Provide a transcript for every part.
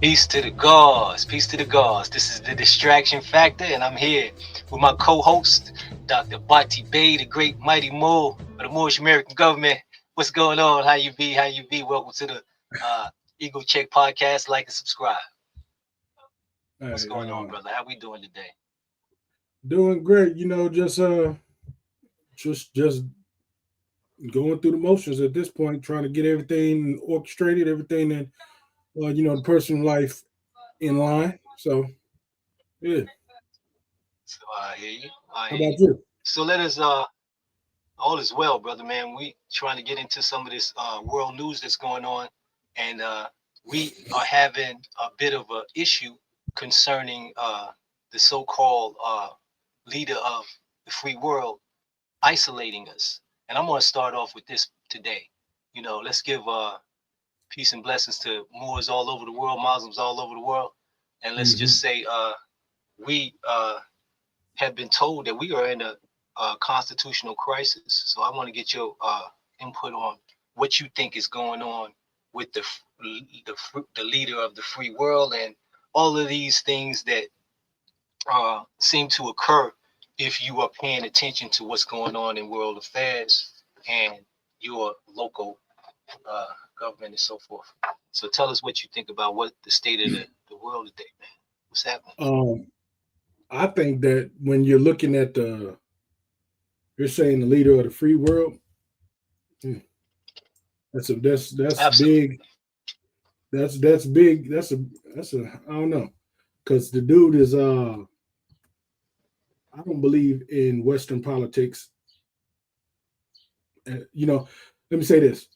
Peace to the gods. Peace to the gods. This is the Distraction Factor, and I'm here with my co-host, Dr. Bati Bey, the great mighty Mo of the Moorish American government. What's going on? How you be? How you be? Welcome to the Eagle Check podcast. Like and subscribe. What's Hey, going on, brother? How we doing today? doing great. Just going through the motions at this point, trying to get everything orchestrated, everything that the personal life in line. So yeah. So I hear you. I How hear about you. you? So let us all is well, brother man. We trying to get into some of this world news that's going on, and we are having a bit of a issue concerning the so-called leader of the free world isolating us. And I'm going to start off with this today. Let's give peace and blessings to Moors all over the world, Muslims all over the world, and let's Hmm. just say we have been told that we are in a constitutional crisis. So I want to get your input on what you think is going on with the leader of the free world and all of these things that seem to occur if you are paying attention to what's going on in world affairs and your local uh, government and so forth. So tell us what you think about what the state of the world today, man. What's happening? Um, I think that when you're looking at you're saying the leader of the free world. hmm, that's Absolutely. big. That's big. That's a I don't know, because the dude is I don't believe in Western politics. Uh, you know, let me say this: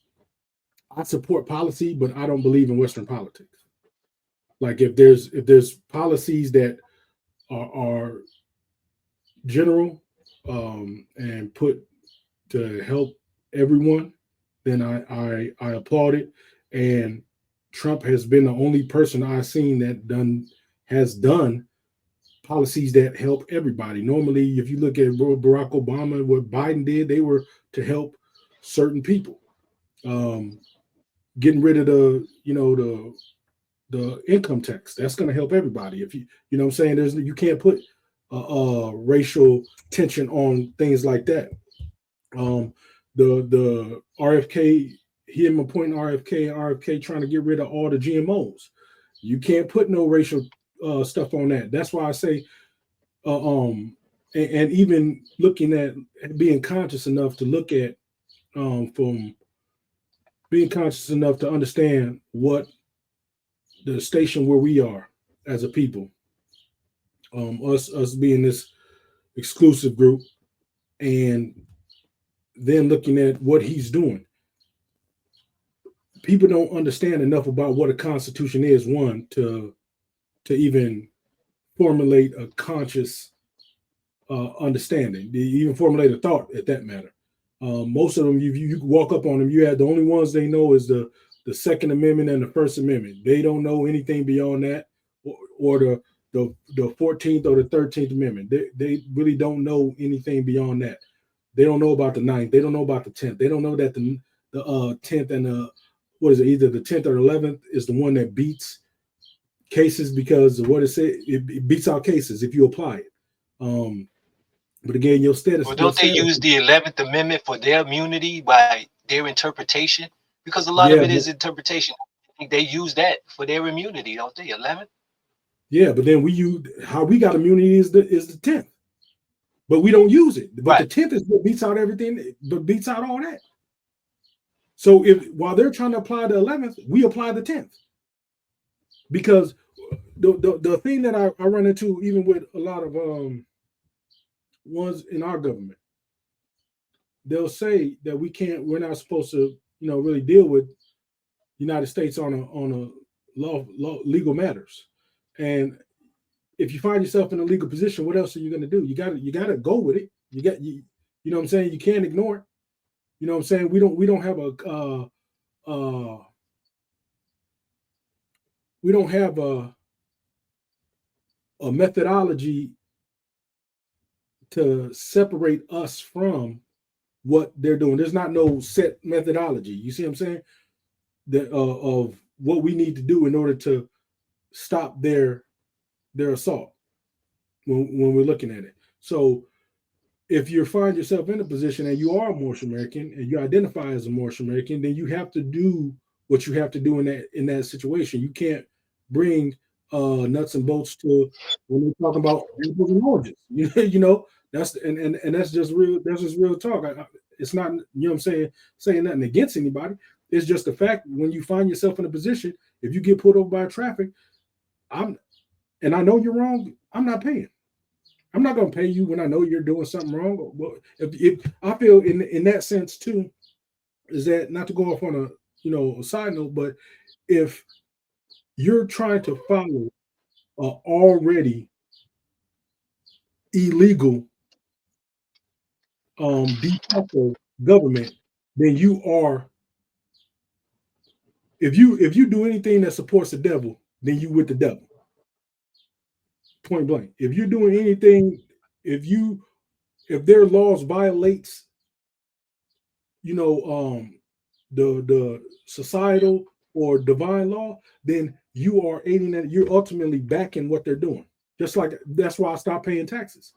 I support policy, but I don't believe in Western politics. Like if there's policies that are general and put to help everyone, then I applaud it. And Trump has been the only person I've seen that has done policies that help everybody. Normally, if you look at Barack Obama, what Biden did, they were to help certain people. Um, Getting rid of the income tax, that's going to help everybody. If you know what I'm saying, there's you can't put racial tension on things like that. Um, the RFK, him appointing RFK and RFK trying to get rid of all the GMOs. You can't put no racial stuff on that. That's why I say, uh, um, and even looking at being conscious enough to look at from being conscious enough to understand what the station where we are as a people, us being this exclusive group, and then looking at what he's doing. People don't understand enough about what a constitution is. One to even formulate a conscious understanding, to even formulate a thought at that matter. Most of them, you walk up on them, you have the only ones they know is the Second Amendment and the First Amendment. They don't know anything beyond that, or the 14th or the 13th Amendment. They really don't know anything beyond that. They don't know about the ninth. They don't know about the 10th. They don't know that the 10th and the what is it? Either the 10th or 11th is the one that beats cases, because of what it said. It beats out cases if you apply it. Um, but again, your Or status, your don't they status. use the 11th Amendment for their immunity by their interpretation? Because a lot of Yeah, it is but interpretation. I think they use that for their immunity, don't they? 11th? yeah, but then we use how we got immunity is the 10th, but we don't use it. But Right. the 10th is what beats out everything, but beats out all that. So if while they're trying to apply the 11th, we apply the 10th, because the thing that I run into even with a lot of ones in our government, they'll say that we're not supposed to really deal with United States on a legal matters. And if you find yourself in a legal position, what else are you going to do? You got to go with it. You know what I'm saying. You can't ignore it. You know what I'm saying. We don't have uh, we don't have a methodology to separate us from what they're doing. There's not no set methodology. You see what I'm saying? That of what we need to do in order to stop their assault when we're looking at it. So if you find yourself in a position and you are a Moorish American and you identify as a Moorish American, then you have to do what you have to do in that situation. You can't bring nuts and bolts to when we're talking about apples and oranges. You know, that's and that's just real. That's just real talk. It's not, you know what I'm saying nothing against anybody. It's just the fact when you find yourself in a position, if you get pulled over by traffic, I know you're wrong, I'm not paying. I'm not going to pay you when I know you're doing something wrong. Well, if I feel in that sense too, is that not to go off on a side note, but if you're trying to follow already illegal de facto government, then you are. If you do anything that supports the devil, then you with the devil. Point blank. If you're doing anything, if their laws violates, the societal or divine law, then you are aiding that. You're ultimately backing what they're doing. Just like that's why I stopped paying taxes.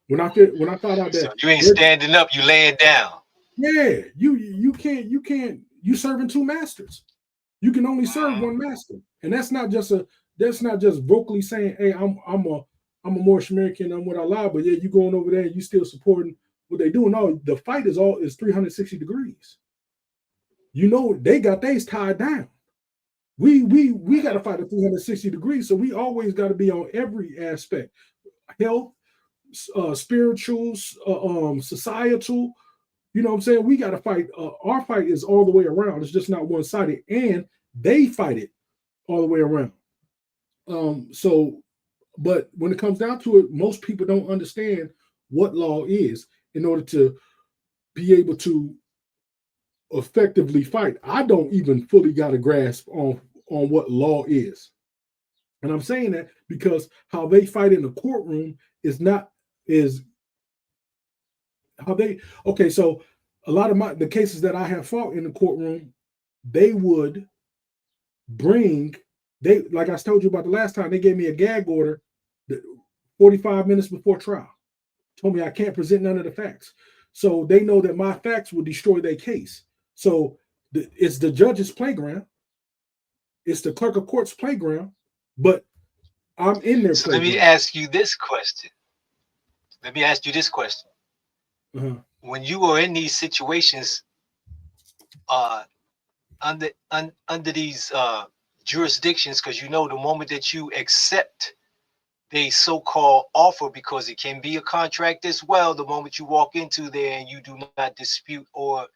When I found out that so you ain't standing up, you laying down. Yeah, you can't you serving two masters. You can only serve one master, and that's not just vocally saying, "Hey, I'm a Moorish American, I'm with Allah," but yeah, you going over there and you still supporting what they do. No, the fight is 360 degrees. You know, they got theirs tied down. We got to fight at 360 degrees, so we always got to be on every aspect: health, spiritual, societal. You know what I'm saying? We got to fight. Our fight is all the way around. It's just not one-sided, and they fight it all the way around. But when it comes down to it, most people don't understand what law is in order to be able to effectively fight. I don't even fully got a grasp on what law is. And I'm saying that because how they fight in the courtroom is how they, okay, so a lot of the cases that I have fought in the courtroom, they would like I told you about the last time, they gave me a gag order 45 minutes before trial. Told me I can't present none of the facts. So they know that my facts will destroy their case. So it's the judge's playground. It's the clerk of court's playground, but I'm in there. So let me ask you this question. Uh-huh. When you are in these situations, under these jurisdictions, because you know the moment that you accept the so-called offer, because it can be a contract as well, the moment you walk into there and you do not dispute or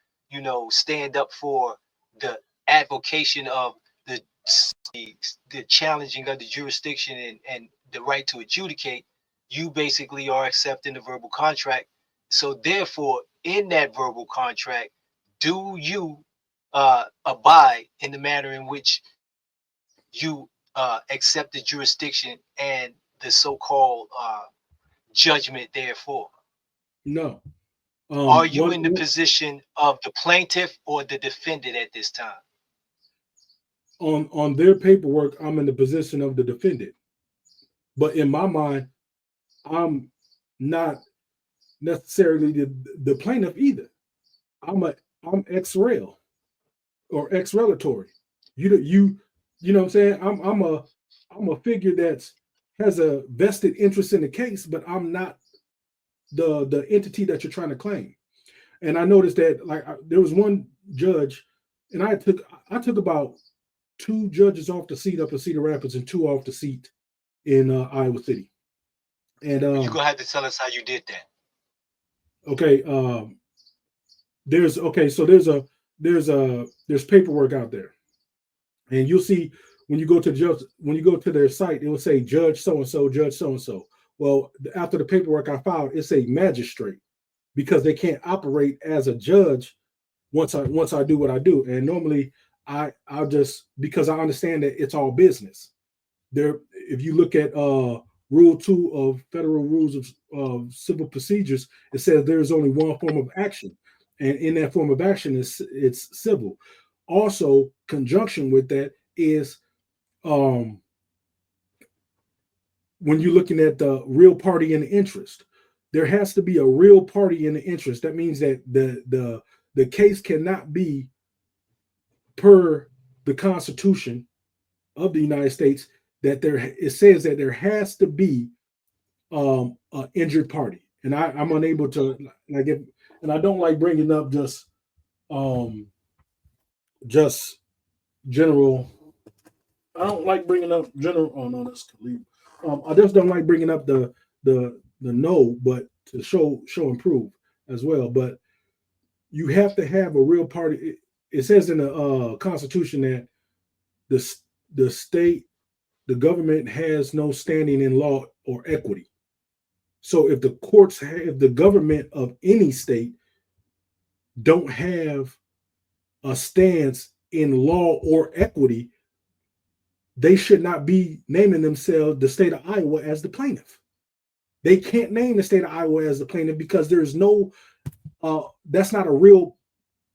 stand up for the advocation of the challenging of the jurisdiction and the right to adjudicate, you basically are accepting the verbal contract. So therefore, in that verbal contract, do you abide in the manner in which you accept the jurisdiction and the so-called judgment therefore? No. Are you in the position of the plaintiff or the defendant at this time? On their paperwork, I'm in the position of the defendant. But in my mind, I'm not necessarily the plaintiff either. I'm ex rel or ex relatory. You know what I'm saying? I'm a figure that has a vested interest in the case, but I'm not the entity that you're trying to claim. And I noticed that there was one judge, and I took about 2 judges off the seat up in Cedar Rapids and 2 off the seat in Iowa City. And you're gonna have to tell us how you did that. Okay, there's paperwork out there, and you'll see when you go to their site, it will say Judge so and so, Judge so and so. Well, after the paperwork I filed, it's a magistrate, because they can't operate as a judge once I do what I do. And normally I'll just, because I understand that it's all business. If you look at Rule 2 of Federal Rules of Civil Procedures, it says there's only one form of action, and in that form of action it's civil. Also, conjunction with that is when you're looking at the real party in the interest, there has to be a real party in the interest. That means that the case cannot be per the Constitution of the United States, that it says that there has to be an injured party. And I'm unable to, and I don't like bringing up just general. I don't like bringing up general. Oh no, that's Khalid. I just don't like bringing up the no, but to show and prove as well. But you have to have a real party. It says in the Constitution that the state, the government has no standing in law or equity. So if the government of any state don't have a stance in law or equity, they should not be naming themselves, the state of Iowa, as the plaintiff. They can't name the state of Iowa as the plaintiff because there's no, that's not a real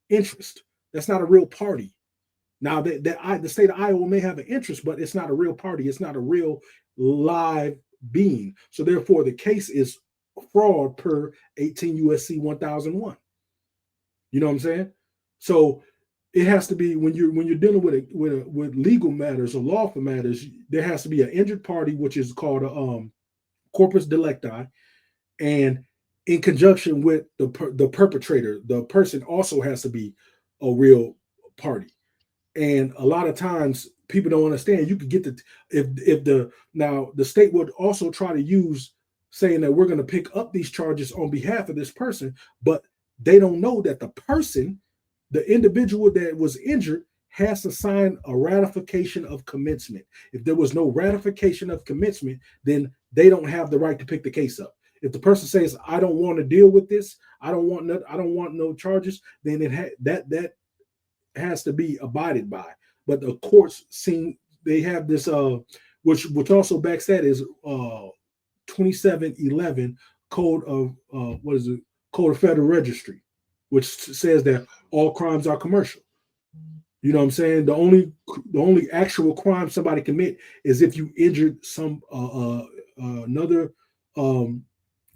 interest. That's not a real party. Now, the state of Iowa may have an interest, but it's not a real party. It's not a real live being. So therefore, the case is fraud per 18 USC 1001. You know what I'm saying? So it has to be, when you're dealing with legal matters or lawful matters, there has to be an injured party, which is called a corpus delicti, and in conjunction with the perpetrator, the person also has to be a real party. And a lot of times people don't understand. You could get the state would also try to use saying that we're going to pick up these charges on behalf of this person, but they don't know that the person, the individual that was injured, has to sign a ratification of commencement. If there was no ratification of commencement, then they don't have the right to pick the case up. If the person says, "I don't want to deal with this, I don't want no charges," then that has to be abided by. But the courts they have this which also backs that is 2711 Code of Code of Federal Registry, which says that all crimes are commercial. You know what I'm saying? The only actual crime somebody commit is if you injured some another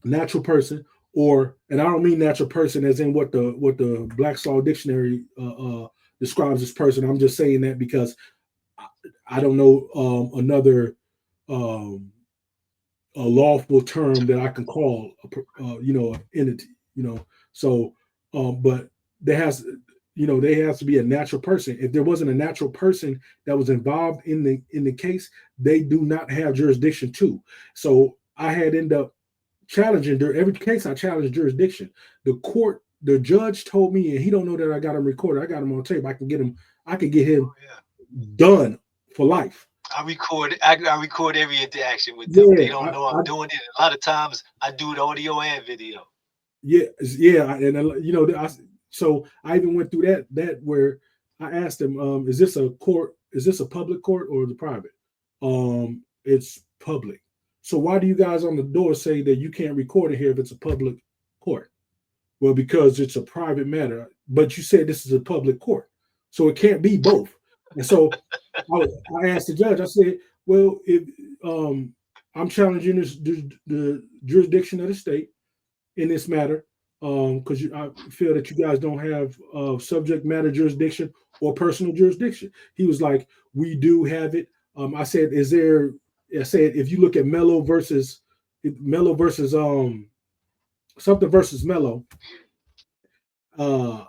natural person, and I don't mean natural person as in what the Black's Law Dictionary describes this person. I'm just saying that because I don't know another a lawful term that I can call entity. So but there has to be a natural person. If there wasn't a natural person that was involved in the case, they do not have jurisdiction too. So I had ended up challenging every case. I challenged jurisdiction. The judge told me, and he don't know that I got him recorded. I got him on tape. I can get him done for life. I record every interaction with them. They don't know I'm doing it. A lot of times I do it audio and video. Yeah, and so I even went through that where I asked him, is this a public court or is it private? It's public. So why do you guys on the door say that you can't record it here if it's a public court? Well, because it's a private matter, but you said this is a public court, so it can't be both. And so I asked the judge, I said, well, if I'm challenging the jurisdiction of the state in this matter, because I feel that you guys don't have subject matter jurisdiction or personal jurisdiction. He was like, we do have it. I said, if you look at Mello versus something versus Mello, I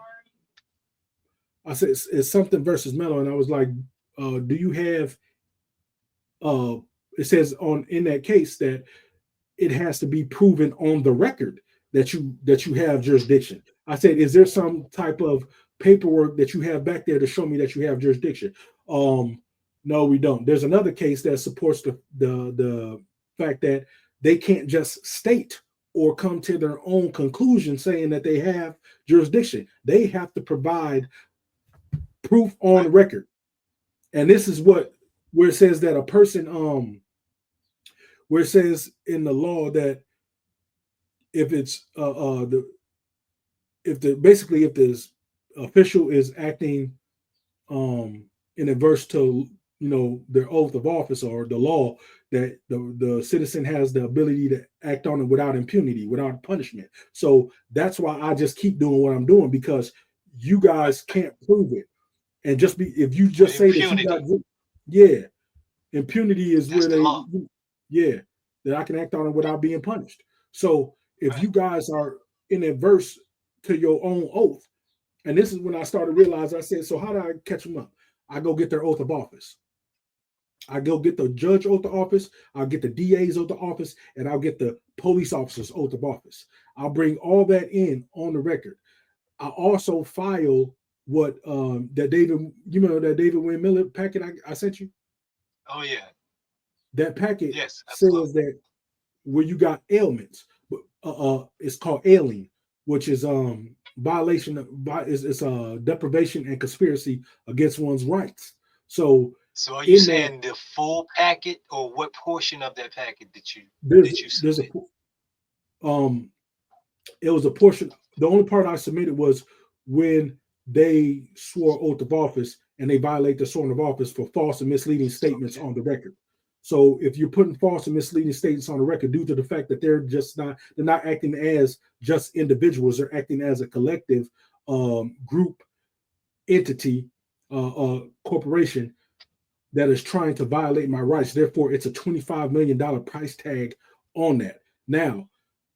said it's something versus Mello, and I was like, do you have? It says in that case that it has to be proven on the record that you have jurisdiction. I said, is there some type of paperwork that you have back there to show me that you have jurisdiction? No, we don't. There's another case that supports the fact that they can't just state or come to their own conclusion saying that they have jurisdiction. They have to provide proof on the record. And this is where it says that a person, where it says in the law that if it's if the official is acting in adverse to their oath of office or the law, that the citizen has the ability to act on it without impunity, without punishment. So that's why I just keep doing what I'm doing, because you guys can't prove it. And just be, if you just say that you got, Impunity. yeah, impunity is That's where the they, law. yeah, that I can act on it without being punished. So if Right. you guys are in adverse to your own oath, and this is when I started realizing, I said, so how do I catch them up? I go get their oath of office. I go get the judge oath of office, I'll get the DA's oath of office, and I'll get the police officer's oath of office. I'll bring all that in on the record. I also file what that David, that David Wynn Miller packet I sent you. Oh yeah. That packet Yes, says absolutely. that where you got ailments, but it's called ailing, which is violation of it's a deprivation and conspiracy against one's rights. So So are you in that, saying the full packet, or what portion of that packet did you there's submit? um it was a portion. The only part I submitted was when they swore oath of office and they violate the sworn of office for false and misleading statements Okay. on the record. So if you're putting false and misleading statements on the record due to the fact that they're not acting as just individuals, they're acting as a collective group, entity, corporation that is trying to violate my rights. Therefore, it's a $25 million price tag on that. Now,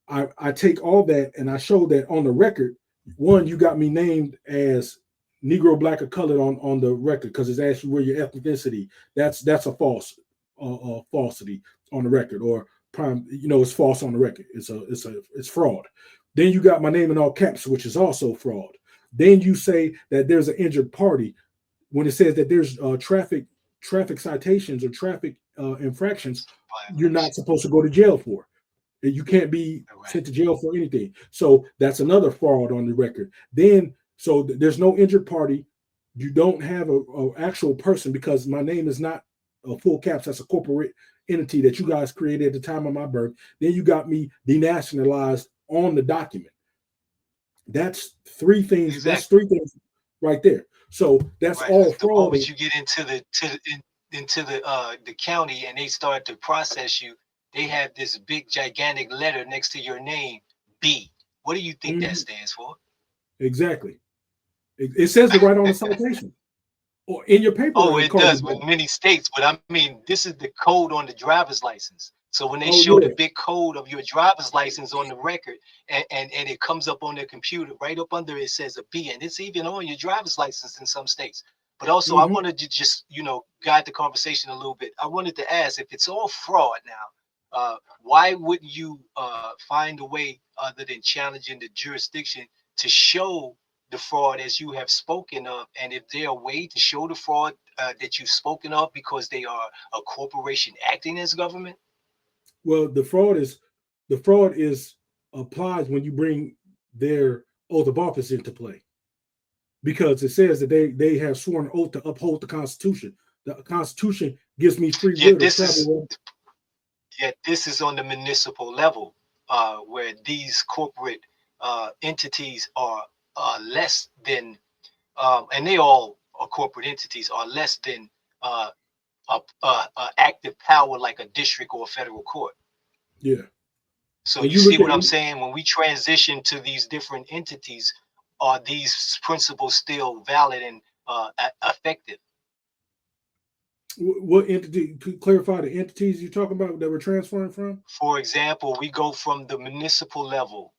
I take all that and I show that on the record. One, you got me named as Negro, Black, or Colored on the record because it's actually where your ethnicity. That's a falsity on the record, or prime. It's false on the record. It's fraud. Then you got my name in all caps, which is also fraud. Then you say that there's an injured party when it says that there's traffic citations or traffic infractions. You're not supposed to go to jail for. You can't be sent to jail for anything. So that's another fraud on the record. Then, so there's no injured party. You don't have a actual person because my name is not a full caps. That's a corporate entity that you guys created at the time of my birth. Then you got me denationalized on the document. That's three things. Exactly. That's three things right there. So that's all The fraud. moment you get into the county and they start to process you, they have this big gigantic letter next to your name, B. What do you think that stands for? Exactly. It says it right on the citation or in your paper. Oh, it does with many states, but I mean, this is the code on the driver's license. So when they show the big code of your driver's license on the record, and it comes up on their computer, right up under it says a B, and it's even on your driver's license in some states. But also, I wanted to just guide the conversation a little bit. I wanted to ask, if it's all fraud now, why wouldn't you find a way other than challenging the jurisdiction to show the fraud as you have spoken of? And if there a way to show the fraud that you've spoken of because they are a corporation acting as government? Well, the fraud is applies when you bring their oath of office into play, because it says that they have sworn an oath to uphold the Constitution. The Constitution gives me free will to travel. Yet this is on the municipal level, where these corporate entities are less than, and they all are corporate entities, are less than active power like a district or a federal court. Yeah. So you see what I'm saying? When we transition to these different entities, are these principles still valid and effective? What entity? Clarify the entities you're talking about that we're transferring from. For example, we go from the municipal level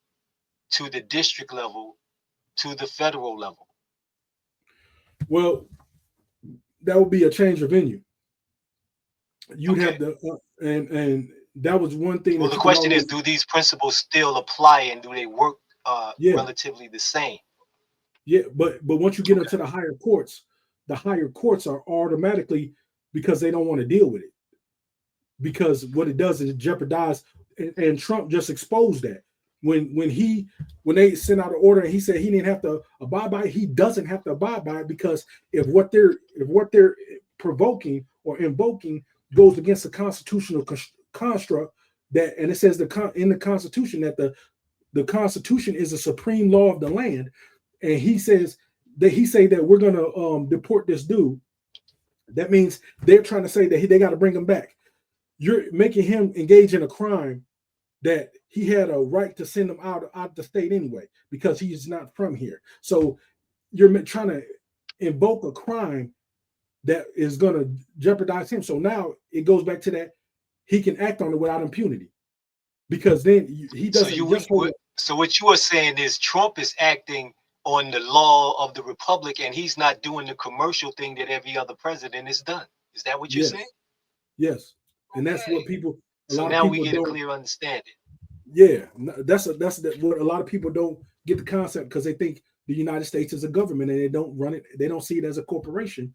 to the district level to the federal level. Well, that would be a change of venue. You'd have the and that was one thing. Well, the question is, do these principles still apply, and do they work relatively the same? Yeah, but once you get into the higher courts are automatically, because they don't want to deal with it. Because what it does is it jeopardize, and Trump just exposed that. When they sent out an order and he said he didn't have to abide by it, he doesn't have to abide by it, because if what they're provoking or invoking goes against the constitutional construct, that, and it says in the Constitution that the Constitution is the supreme law of the land, and he say that we're gonna deport this dude. That means they're trying to say that they got to bring him back. you're making him engage in a crime that he had a right to send him out the state anyway, because he's not from here. So you're trying to invoke a crime that is going to jeopardize him. So now it goes back to that he can act on it without impunity, because then he doesn't So what you are saying is Trump is acting on the law of the republic, and he's not doing the commercial thing that every other president has done. Is that what you're saying? Yes. And that's what people. So now we get a clear understanding. Yeah, that's what a lot of people don't get the concept, because they think the United States is a government and they don't run it. They don't see it as a corporation.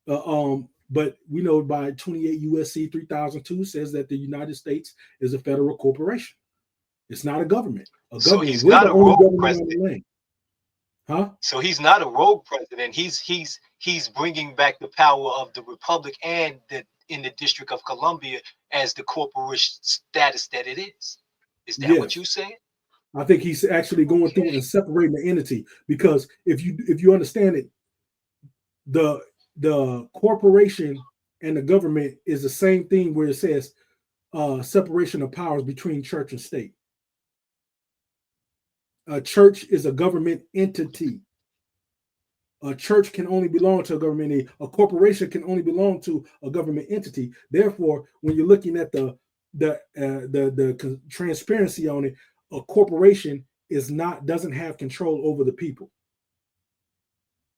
But we know by 28 USC 3002 says that the United States is a federal corporation. It's not a government. So he's not a rogue president. Huh? So he's not a rogue president. He's bringing back the power of the republic and in the District of Columbia as the corporation status that it is. Is that what you're saying? I think he's actually going through and separating the entity, because if you understand it, the corporation and the government is the same thing, where it says separation of powers between church and state. A church is a government entity. A church can only belong to a government entity. A corporation can only belong to a government entity. Therefore, when you're looking at the transparency on it, a corporation doesn't have control over the people.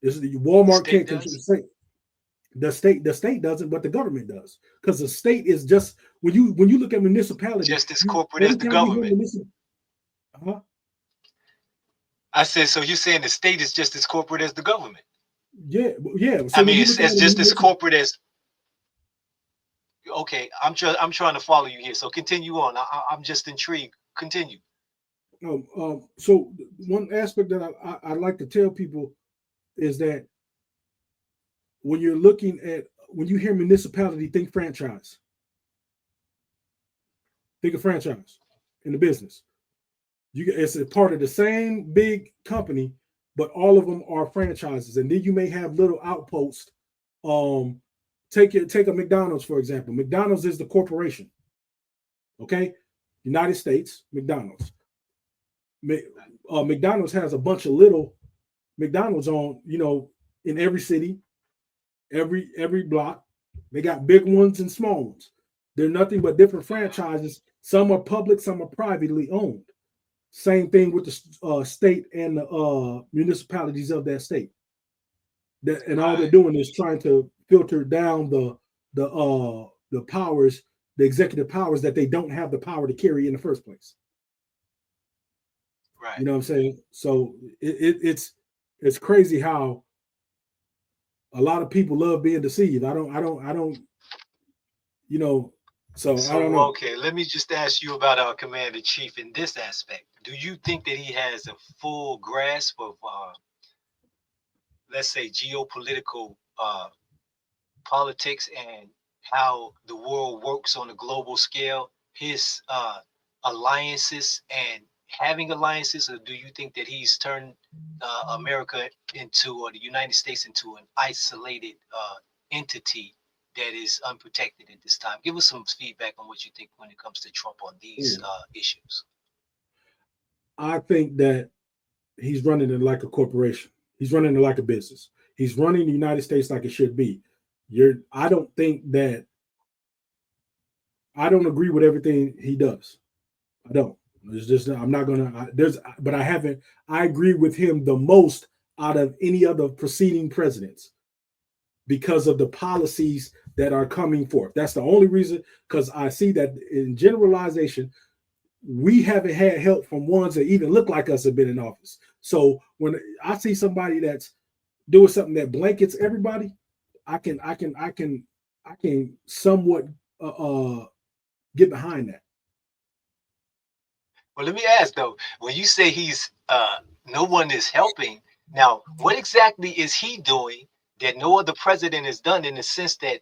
Walmart can't control the state. The state doesn't, but the government does, because the state is just when you look at municipalities, just as corporate as the government. Huh? I said, so you're saying the state is just as corporate as the government? Yeah. So I mean, it's just as corporate as. Okay, I'm trying to follow you here. So continue on. I'm just intrigued. Continue. So one aspect that I like to tell people is that when you hear municipality, think franchise. Think of franchise in the business. It's a part of the same big company, but all of them are franchises. And then you may have little outposts. Take a McDonald's, for example. McDonald's is the corporation. Okay? United States, McDonald's. McDonald's has a bunch of little McDonald's on, in every city, every block. They got big ones and small ones. They're nothing but different franchises. Some are public, some are privately owned. Same thing with the state and the municipalities of that state. And all they're doing is trying to filter down the powers, the executive powers that they don't have the power to carry in the first place. Right. You know what I'm saying? So it's crazy how a lot of people love being deceived. I don't. So I don't know. Okay, let me just ask you about our commander-in-chief in this aspect. Do you think that he has a full grasp of, let's say, geopolitical politics and how the world works on a global scale, his alliances and having alliances, or do you think that he's turned America or the United States into an isolated entity that is unprotected at this time? Give us some feedback on what you think when it comes to Trump on these issues. I think that he's running it like a corporation. He's running it like a business. He's running the United States like it should be. I don't agree with everything he does. I don't. It's just, I'm not gonna. I agree with him the most out of any other preceding presidents because of the policies that are coming forth. That's the only reason, because I see that in generalization, we haven't had help from ones that even look like us have been in office. So when I see somebody that's doing something that blankets everybody, I can somewhat get behind that. Well, let me ask though, when you say he's no one is helping, now what exactly is he doing that no other president has done, in the sense that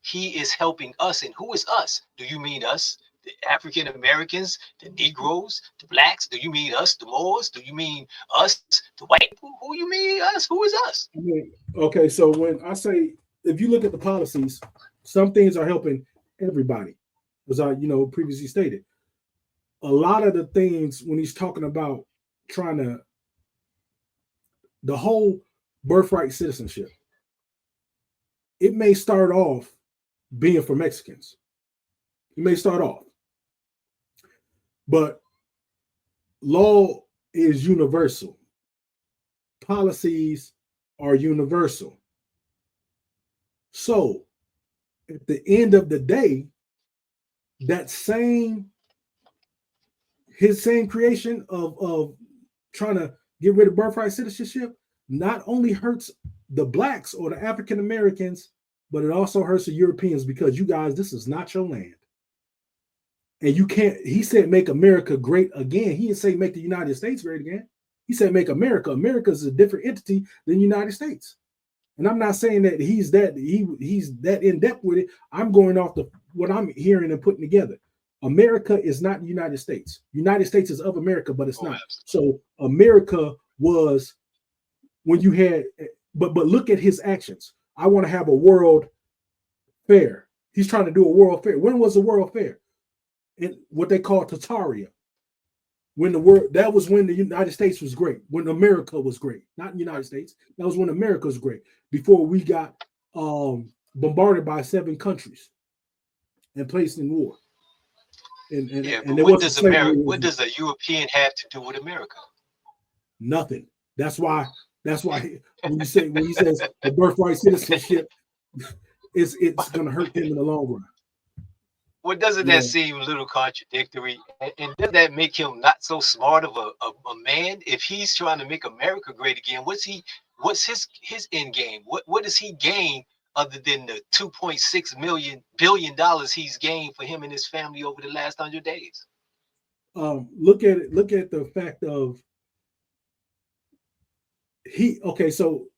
he is helping us? And who is us? Do you mean us, the African Americans, the Negroes, the blacks? Do you mean us, the Moors? Do you mean us, the white people? Who you mean us? Who is us? Okay, so when I say, if you look at the policies, some things are helping everybody, as I previously stated. A lot of the things when he's talking about trying to the whole birthright citizenship, it may start off being for Mexicans. It may start off, but law is universal. Policies are universal. So at the end of the day, that his same creation of trying to get rid of birthright citizenship not only hurts the blacks or the African Americans, but it also hurts the Europeans, because you guys, this is not your land. And you can't, he said, make America great again. He didn't say make the United States great again. He said make America. America is a different entity than the United States. And I'm not saying that he's that in depth with it. I'm going off what I'm hearing and putting together. America is not the United States. United States is of America, but it's not. So America was when you had, but look at his actions. I want to have a world fair. He's trying to do a world fair. When was the world fair? In what they call Tartaria. That was when the United States was great, when America was great, not the United States. That was when America was great, before we got bombarded by 7 countries and placed in war. What does a European have to do with America? Nothing. That's why when he says the birthright citizenship, it's going to hurt them in the long run. Well, doesn't that seem a little contradictory? And does that make him not so smart of a man? If he's trying to make America great again, what's his end game? What does he gain other than the $2.6 billion he's gained for him and his family over the last 100 days? Look at it. Look at the fact of so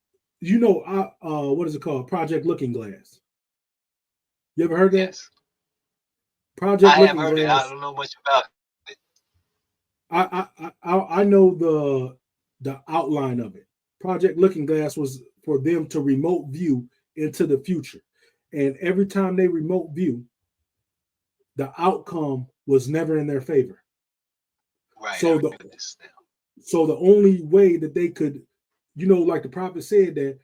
what is it called? Project Looking Glass. You ever heard that? Yes. Project I Looking have heard Glass. it. I don't know much about it. I know the outline of it. Project Looking Glass was for them to remote view into the future, and every time they remote view, the outcome was never in their favor. Right. So the only way that they could, like the prophet said, that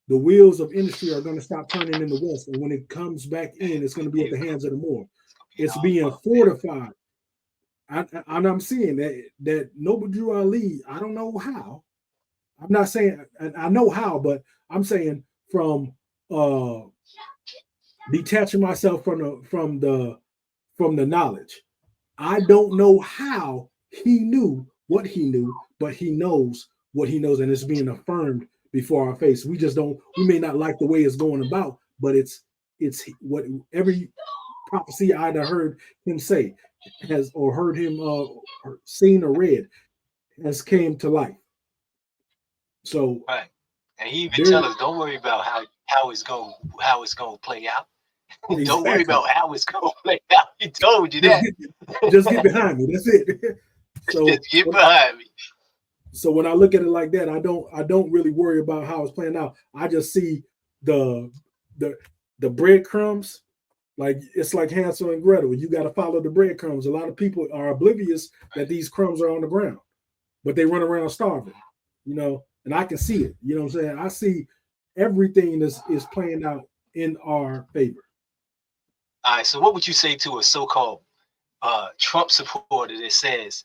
the wheels of industry are going to stop turning in the West, and when it comes back in, it's going to be at the hands of the Moor. It's being fortified. And I'm seeing that Noble Drew Ali, I don't know how. I'm not saying I know how, but I'm saying from detaching myself from the knowledge. I don't know how he knew what he knew, but he knows what he knows, and it's being affirmed before our face. We may not like the way it's going about, but it's what every prophecy I either heard him say or heard him or seen or read has came to life. So right, and he even tell us, don't worry about how it's going to play out. Exactly. Don't worry about how it's going to play out. He told you that. Just get behind me. That's it. So just get behind me. So when I look at it like that, I don't really worry about how it's playing out. I just see the breadcrumbs. Like it's like Hansel and Gretel. You got to follow the breadcrumbs. A lot of people are oblivious that these crumbs are on the ground, but they run around starving, and I can see it. You know what I'm saying? I see everything is playing out in our favor. All right. So what would you say to a so-called Trump supporter that says,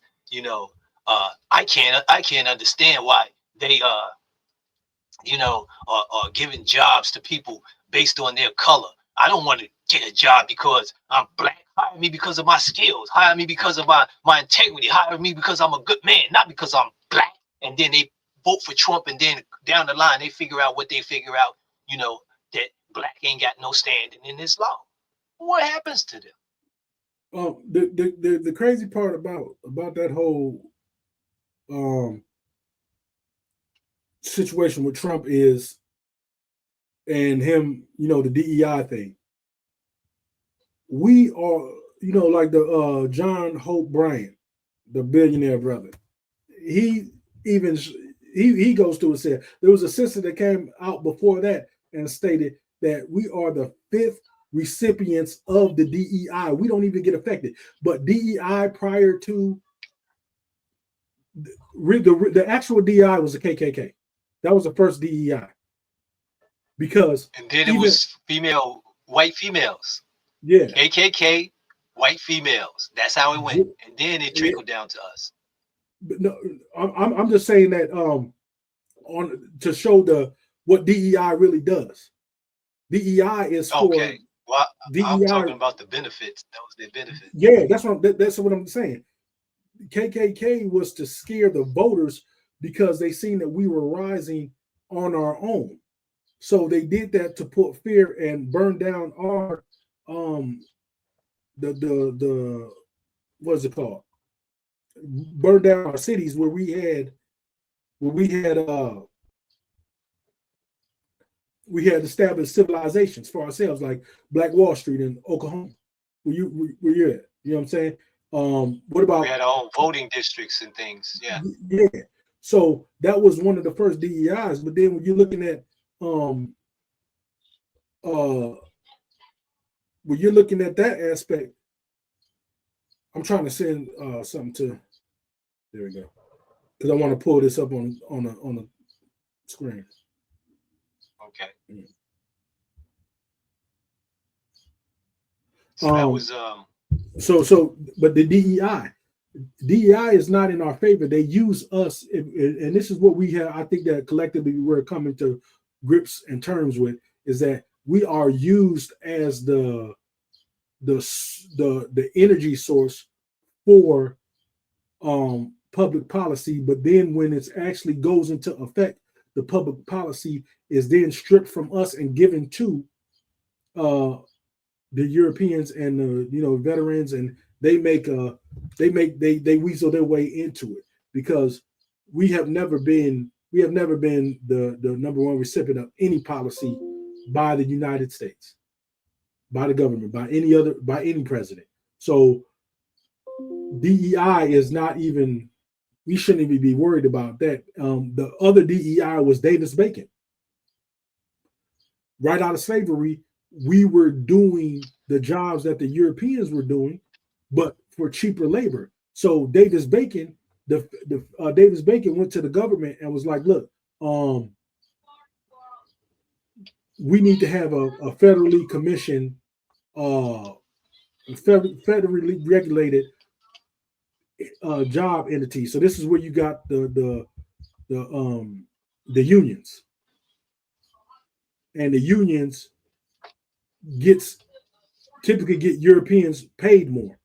I can't understand why they are giving jobs to people based on their color. I don't want to get a job because I'm black. Hire me because of my skills. Hire me because of my integrity. Hire me because I'm a good man, not because I'm black. And then they vote for Trump, and then down the line they figure out what they figure out, that black ain't got no standing in this law. What happens to them? The crazy part about that whole situation with Trump is, and him, the DEI thing. We are, like the John Hope Bryant, the billionaire brother. He goes through and said there was a census that came out before that and stated that we are the 5th recipients of the DEI. We don't even get affected. But DEI prior to the actual DEI was the KKK. That was the first DEI. Because and then it was white females. Yeah. KKK, white females. That's how it went. And then it trickled down to us. But no, I'm just saying that on to show what DEI really does. DEI is for okay. Well, I'm talking about the benefits. That was the benefit. Yeah, that's what I'm saying. KKK was to scare the voters because they seen that we were rising on our own. So they did that to put fear and burn down our the what's it called? Burn down our cities where we had established civilizations for ourselves, like Black Wall Street in Oklahoma. Where you're at. You know what I'm saying? What about, we had our own voting districts and things? Yeah. Yeah. So that was one of the first DEIs. But then when you're looking at that aspect, I'm trying to send something to. There we go. Because I want to pull this up on the screen. Okay. So that was but the DEI is not in our favor. They use us, and this is what we have. I think that collectively we're coming to grips and terms with is that we are used as the energy source for public policy, but then when it actually goes into effect, the public policy is then stripped from us and given to the Europeans and the veterans, and they weasel their way into it because we have never been the number one recipient of any policy by the United States, by the government, by any president. So DEI is not even, we shouldn't even be worried about that. The other DEI was Davis-Bacon. Right out of slavery, we were doing the jobs that the Europeans were doing, but for cheaper labor. So Davis-Bacon, Davis-Bacon went to the government and was like, look, we need to have a federally commissioned, federally regulated job entity. So this is where you got the unions, and the unions typically get Europeans paid more.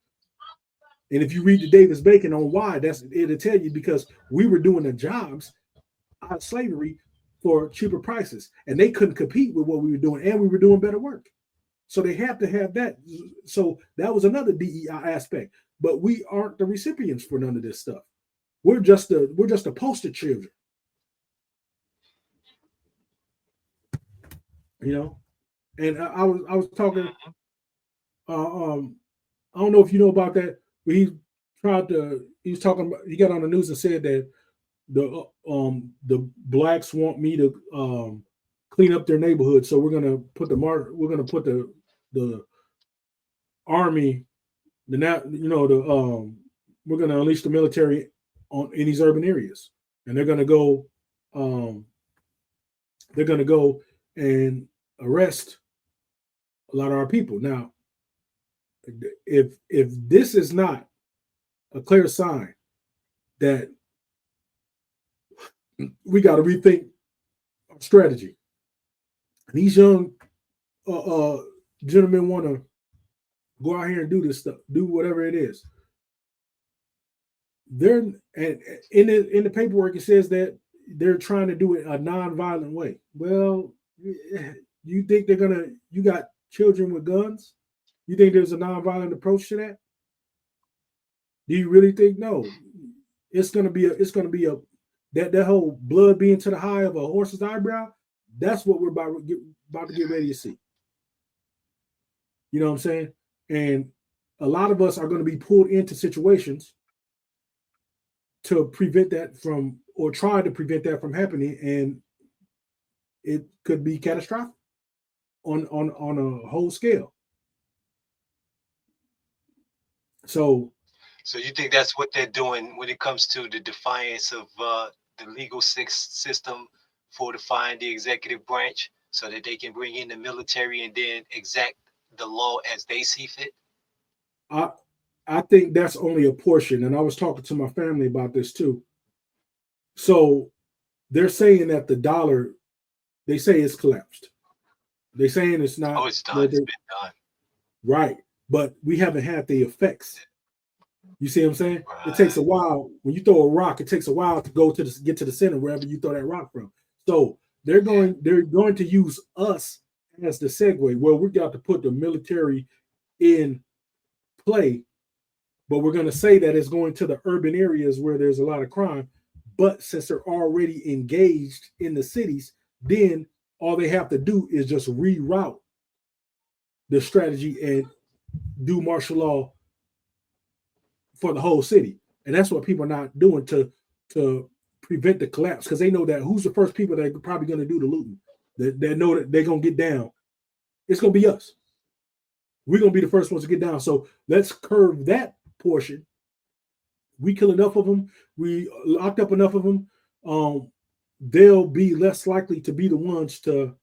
And if you read the Davis-Bacon on why, it'll tell you because we were doing the jobs out of slavery for cheaper prices, and they couldn't compete with what we were doing, and we were doing better work. So they have to have that. So that was another DEI aspect. But we aren't the recipients for none of this stuff. We're just the poster children. And I was talking. I don't know if you know about that. But he was talking about. He got on the news and said that the blacks want me to clean up their neighborhood, so we're gonna put the army. We're going to unleash the military in these urban areas, and they're going to go. They're going to go and arrest a lot of our people. Now, if this is not a clear sign that we got to rethink our strategy, these young gentlemen want to go out here and do this stuff, do whatever it is. They're and in the paperwork it says that they're trying to do it a non-violent way. Well, you think you got children with guns? You think there's a non-violent approach to that? Do you really think no? It's gonna be that whole blood being to the high of a horse's eyebrow. That's what we're about to get ready to see. You know what I'm saying? And a lot of us are going to be pulled into situations to prevent that from, or try to prevent that from happening, and it could be catastrophic on a whole scale. So So you think that's what they're doing when it comes to the defiance of the legal system, fortifying the executive branch so that they can bring in the military and then exact the law as they see fit? I I think that's only a portion. And I was talking to my family about this too. So they're saying that the dollar, they say it's collapsed. They saying it's Oh, not it's done. what It's they been done. right, but we haven't had the effects. You see what I'm saying? It takes Right. a while. When you throw a rock, it takes a while to go to the get to the center wherever you throw that rock from. So Yeah. they're going to use us as the segue. Well, we got to put the military in play, but we're going to say that it's going to the urban areas where there's a lot of crime. But since they're already engaged in the cities, then all they have to do is just reroute the strategy and do martial law for the whole city. And that's what people are not doing to prevent the collapse, because they know that who's the first people that are probably going to do the looting, that know that they're going to get down. It's going to be us. We're going to be the first ones to get down. So let's curve that portion. We kill enough of them. We locked up enough of them. They'll be less likely to be the ones to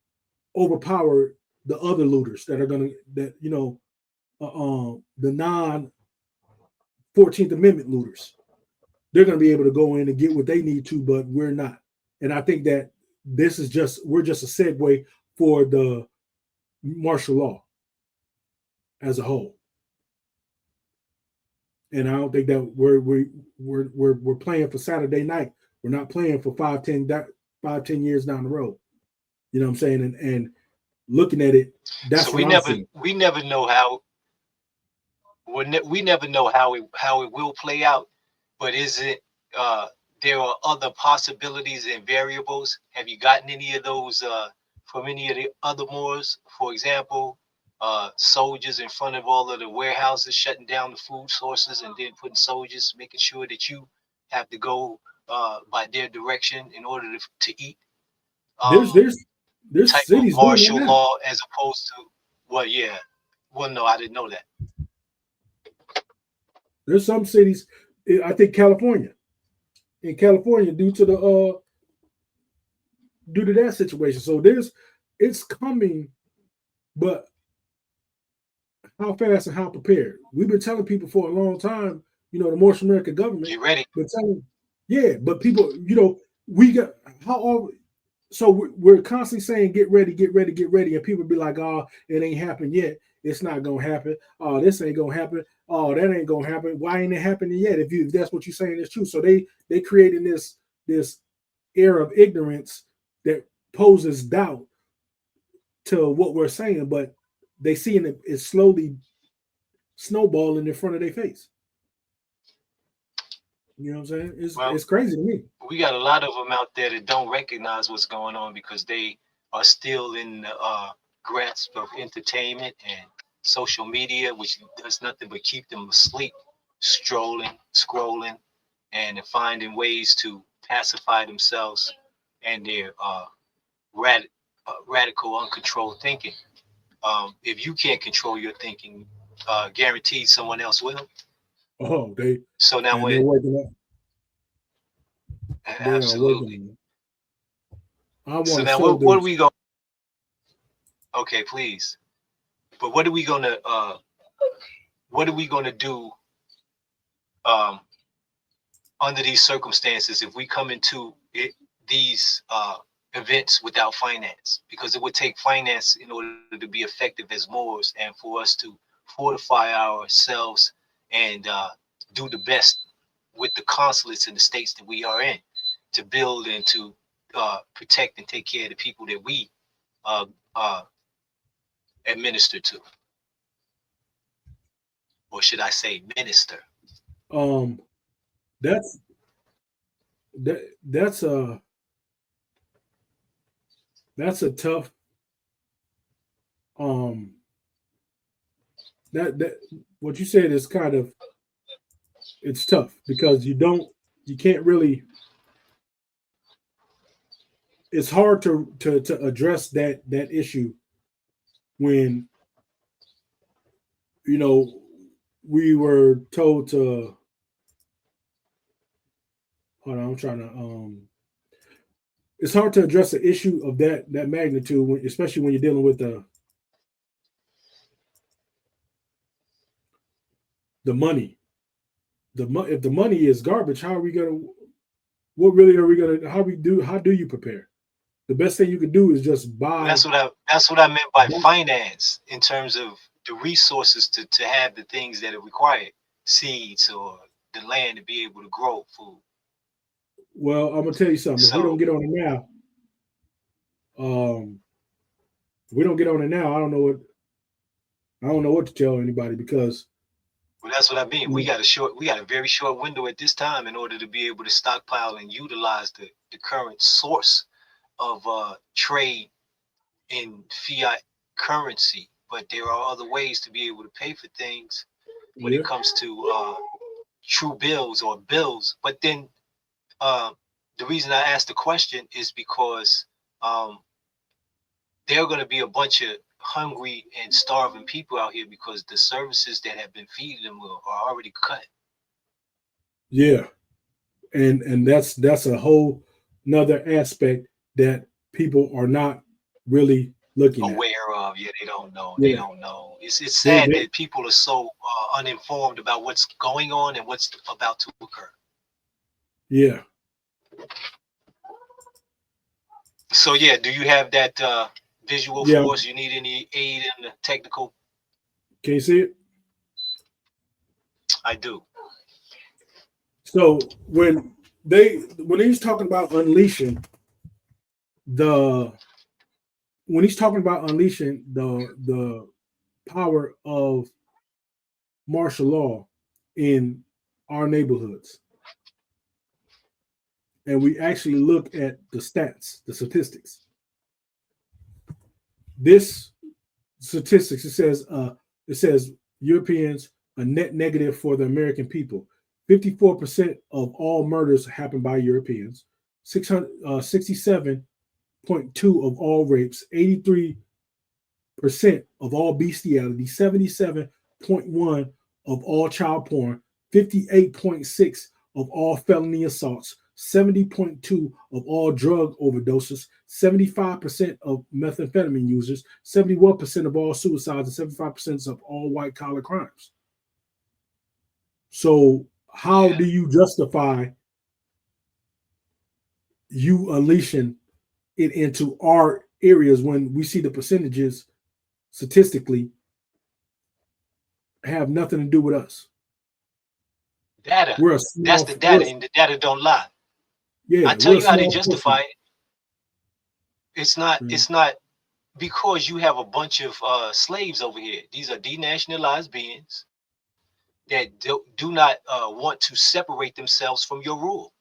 overpower the other looters that are going to, that, the non 14th Amendment looters. They're going to be able to go in and get what they need to, but we're not. And I think that we're just a segue for the martial law as a whole. And I don't think that we're playing for Saturday night. We're not playing for 5, 10 years down the road. You know what I'm saying? And looking at it, So that's what I'm seeing. we never know how we never know how it will play out. But is it there are other possibilities and variables? Have you gotten any of those from any of the other Moors? For example, soldiers in front of all of the warehouses shutting down the food sources and then putting soldiers, making sure that you have to go by their direction in order to eat. There's Um, there's there's Type of cities doing that martial now. law as opposed to, well, yeah. Well, no, I didn't know that. There's some cities, I think California. In California, due to that situation. So it's coming, but how fast and how prepared? We've been telling people for a long time, the North American government, Get ready. but telling, yeah, but people, we got how all. So we're constantly saying, get ready, get ready, get ready, and people be like, oh, it ain't happened yet. It's not gonna happen. Oh, this ain't gonna happen. Oh, that ain't gonna happen. Why ain't it happening yet? If that's what you're saying is true. So they creating this air of ignorance that poses doubt to what we're saying, but they seeing it is slowly snowballing in front of their face. You know what I'm saying? Well, It's crazy to me. we got a lot of them out there that don't recognize what's going on because they are still in the grasp of entertainment and social media, which does nothing but keep them asleep, strolling, scrolling, and finding ways to pacify themselves and their radical, uncontrolled thinking. If you can't control your thinking, guaranteed someone else will. Oh, they So now and they're when working up. They are absolutely. working. I So want to now show what are this. we going? Okay, please. But what are we gonna do um, under these circumstances if we come into these events without finance? Because it would take finance in order to be effective as Moors and for us to fortify ourselves and do the best with the consulates in the states that we are in to build and to protect and take care of the people that we uh, uh, administer to, or should I say minister? Um, that's that's a tough um that what you said is kind of, it's tough because you can't really, it's hard to address that issue when you know we were told to hold on, I'm trying to it's hard to address an issue of that magnitude, especially when you're dealing with the money. If the money is garbage, how are we gonna? What really are we gonna? How do you prepare? The best thing you can do is just Well, buy. that's what I meant by finance in terms of the resources to have the things that are required, seeds or the land to be able to grow food. Well, I'm gonna tell you something. If we don't So get on it now, um, if we don't get on it now, I don't know what to tell anybody because well, that's what I mean. We got a very short window at this time in order to be able to stockpile and utilize the current source of trade in fiat currency. But there are other ways to be able to pay for things when yeah, it comes to true bills or bills. But then uh, the reason I asked the question is because um, there are going to be a bunch of hungry and starving people out here because the services that have been feeding them are already cut. yeah, and that's a whole another aspect that people are not really looking at. Aware of. Yeah, they don't know. They Yeah, don't know. It's sad they that people are so uninformed about what's going on and what's about to occur. yeah, So yeah, do you have that visual yeah. for us? You need any aid in the technical? Can you see it? I do. So when he's talking about unleashing the when he's talking about unleashing the power of martial law in our neighborhoods, and we actually look at the stats, the statistics. This statistics it says Europeans a net negative for the American people. 54% of all murders happen by Europeans. 67.2 of all rapes. 83% of all bestiality. 77.1 of all child porn. 58.6 of all felony assaults. 70.2 of all drug overdoses, 75% of methamphetamine users, 71% of all suicides, and 75% of all white collar crimes. So, how Yeah, do you justify you unleashing it into our areas when we see the percentages statistically have nothing to do with us? data. We're a That's small, the data, and the data don't lie. I yeah, tell we're a you how they small portion. justify it. It's not. Mm. It's not because you have a bunch of slaves over here. These are denationalized beings that do not want to separate themselves from your rule.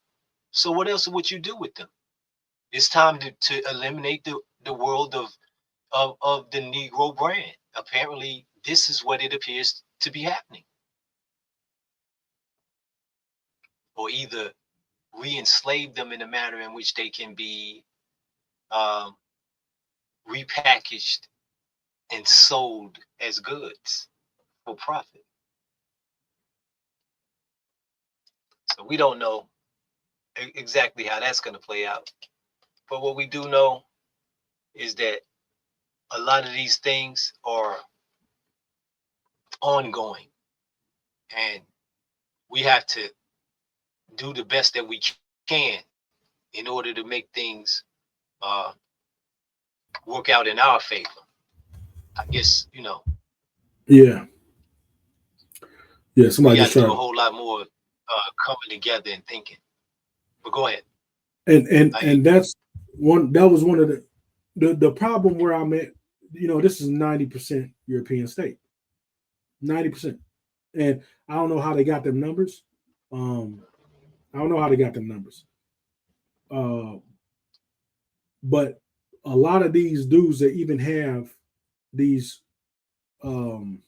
So what else would you do with them? It's time to eliminate the world of the Negro brand. Apparently, this is what it appears to be happening. Or either re-enslave them in a manner in which they can be um, repackaged and sold as goods for profit. So we don't know exactly how that's going to play out. But what we do know is that a lot of these things are ongoing, and we have to do the best that we can in order to make things uh, work out in our favor. I guess Yeah, yeah. we Somebody got just to do tried, a whole lot more coming together and thinking. But go ahead. I hear and that's one. That was one of the problem where I'm at. This is 90% European state, 90%, and I don't know how they got them numbers. Um, I don't know how they got them numbers. Uh, but a lot of these dudes that even have these um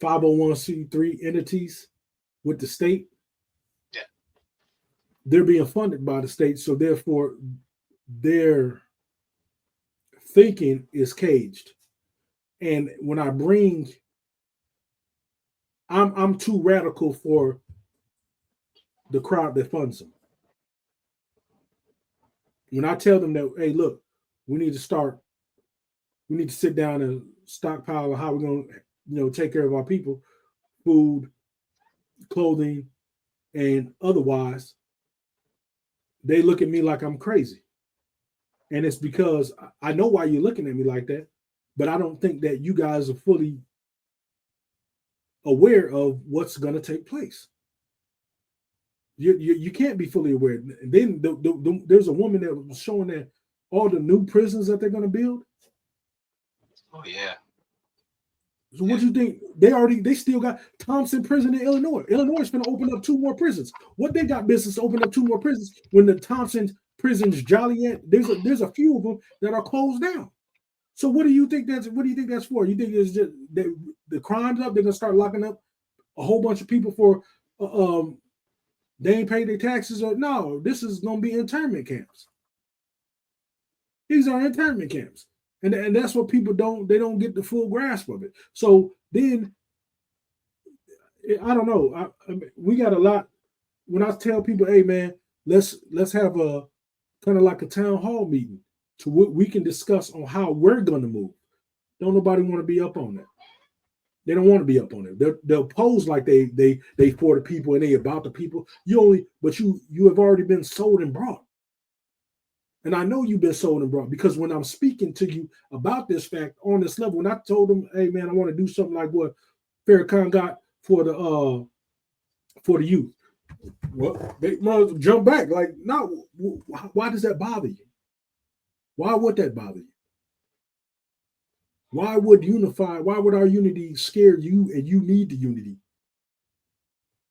501c3 entities with the state, yeah, they're being funded by the state, so therefore their thinking is caged. And when I bring I'm too radical for the crowd that funds them. When I tell them that, hey, look, we need to sit down and stockpile how we're going to, take care of our people, food, clothing, and otherwise, they look at me like I'm crazy. And it's because I know why you're looking at me like that, but I don't think that you guys are fully aware of what's going to take place. You can't be fully aware. And then there's a woman that was showing that all the new prisons that they're going to build. Oh yeah. So what do you think? They still got Thompson Prison in Illinois. Illinois is going to open up 2 more prisons. What they got business to open up 2 more prisons when the Thompson prisons Joliet? There's a few of them that are closed down. So what do you think that's for? You think it's just the crime's up? They're gonna start locking up a whole bunch of people for they ain't paid their taxes, or no? This is gonna be internment camps. These are internment camps. And that's what people don't get the full grasp of it. So then I don't know. I mean, we got a lot. When I tell people, hey man, let's have a kind of like a town hall meeting to what we can discuss on how we're gonna move. Don't nobody want to be up on that. They don't want to be up on it. They'll pose like they for the people and they about the people. You have already been sold and brought. And I know you've been sold and brought because when I'm speaking to you about this fact on this level, when I told them, hey man, I want to do something like what Farrakhan got for the youth. Well, they must jump back. Like, no, why does that bother you? Why would that bother you? Why would our unity scare you and you need the unity?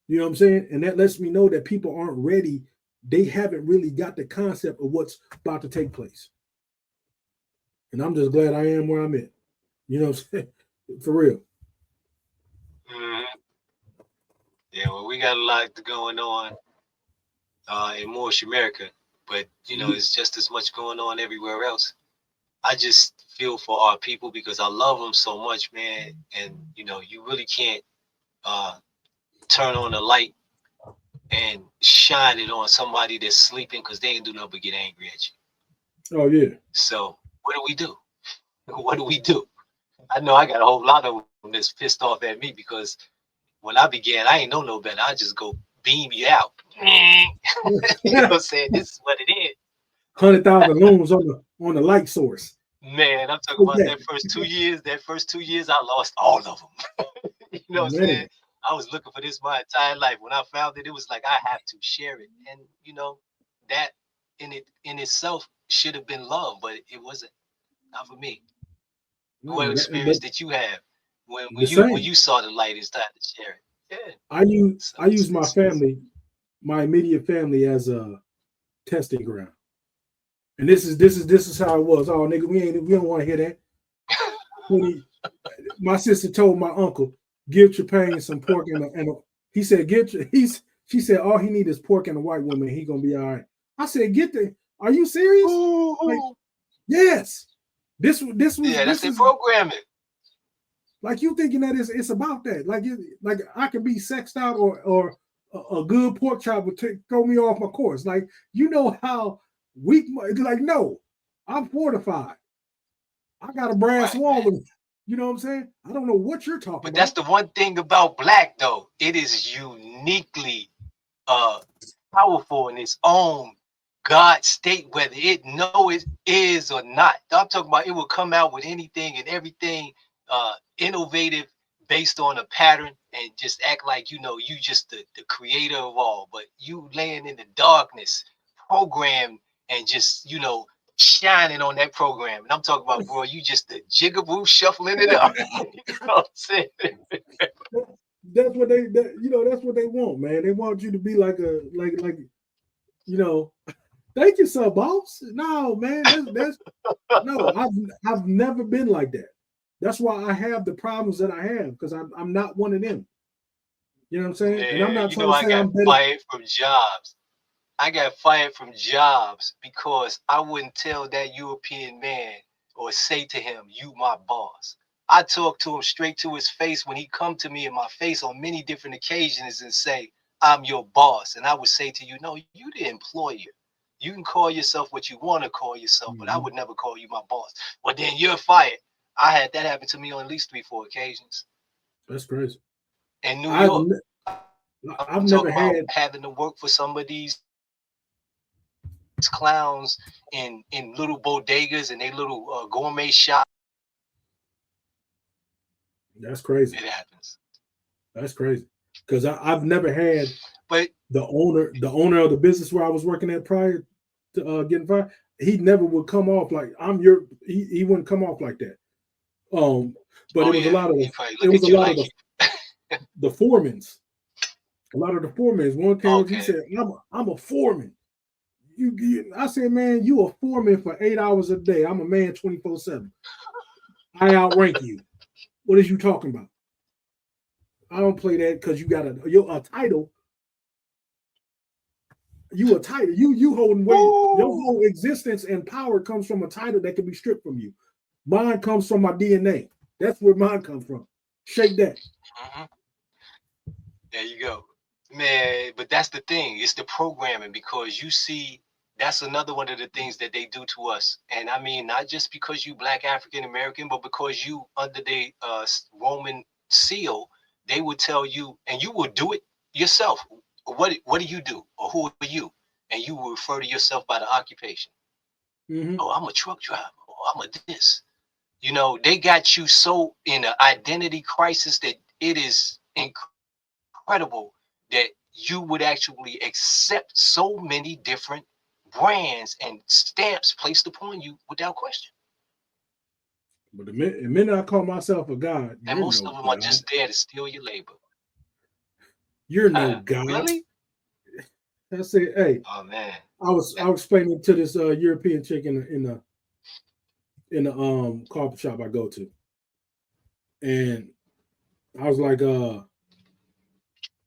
You know what I'm saying? And that lets me know that people aren't ready. They haven't really got the concept of what's about to take place. And I'm just glad I am where I'm at. You know what I'm saying? For real. Mm-hmm. Yeah, well, we got a lot going on in Moorish America, but it's just as much going on everywhere else. I just feel for our people because I love them so much, man. And you really can't turn on a light and shine it on somebody that's sleeping because they ain't do nothing but get angry at you. Oh yeah. So what do we do? What do we do? I know I got a whole lot of them that's pissed off at me because when I began, I ain't know no better. I just go beam you out. You know what I'm saying? This is what it is. 100,000 looms on the light source. Man, I'm talking about that first 2 years. That first 2 years, I lost all of them. You know what I'm saying? I was looking for this my entire life. When I found it, it was like I have to share it, and that in itself should have been love, but it wasn't. Not for me. What experience did you have when you saw the light and started to share it? Yeah. I use my family, my immediate family, as a testing ground. And this is how it was. Oh nigga, we don't want to hear that. My sister told my uncle, give Trepang some pork and he said, she said, all he needs is pork and a white woman, he gonna be all right. I said, are you serious? Like, yes. This was that's their programming. Like you thinking that it's about that. Like I can be sexed out or a good pork chop would throw me off my course. Like, how weak, like, no, I'm fortified. I got a brass wall. Man. You know what I'm saying? I don't know what you're talking about. But that's the one thing about black, though. It is uniquely powerful in its own God state, whether it is or not. I'm talking about it will come out with anything and everything innovative based on a pattern and just act like, you just the creator of all, but you laying in the darkness, programmed and just, shining on that program. And I'm talking about, bro, you just the jigaboo shuffling it up. You know what I'm saying? That's what that's what they want, man. They want you to be like thank you, sir, boss. No, man, that's no, I've never been like that. That's why I have the problems that I have, because I'm not one of them. You know what I'm saying? Yeah, and I'm not trying to say I got I'm better. fired from jobs. I got fired from jobs because I wouldn't tell that European man or say to him, you my boss. I talk to him straight to his face when he come to me in my face on many different occasions and say, I'm your boss. And I would say to you, no, you the employer. You can call yourself what you want to call yourself, but I would never call you my boss. Well, then you're fired. I had that happen to me on at least 3-4 occasions. That's crazy. In New York, I've never had having to work for some of these clowns in little bodegas and they little gourmet shops. That's crazy. It happens. That's crazy. Because I've never had but the owner of the business where I was working at prior to getting fired. He never would come off like he wouldn't come off like that. But it was a lot of the foremans. A lot of the foremans. One came, he said, I'm a foreman. I said, man, you a foreman for 8 hours a day. I'm a man 24/7. I outrank you. What is you talking about? I don't play that because you got a title. You a title. You holding weight. Your whole existence and power comes from a title that can be stripped from you. Mine comes from my DNA. That's where mine comes from. Shake that. Mm-hmm. There you go, man. But that's the thing. It's the programming, because you see, that's another one of the things that they do to us. And I mean, not just because you Black African American, but because you under the Roman seal, they would tell you, and you would do it yourself. What do you do, or who are you? And you will refer to yourself by the occupation. Mm-hmm. Oh, I'm a truck driver. Oh, I'm a this. You know, they got you so in an identity crisis that it is incredible that you would actually accept so many different brands and stamps placed upon you without question. But the minute I call myself a god, and most of them are just there to steal your labor. You're no god. Really? I said, hey. Oh man. I was explaining to this European chick in the coffee shop I go to, and I was like,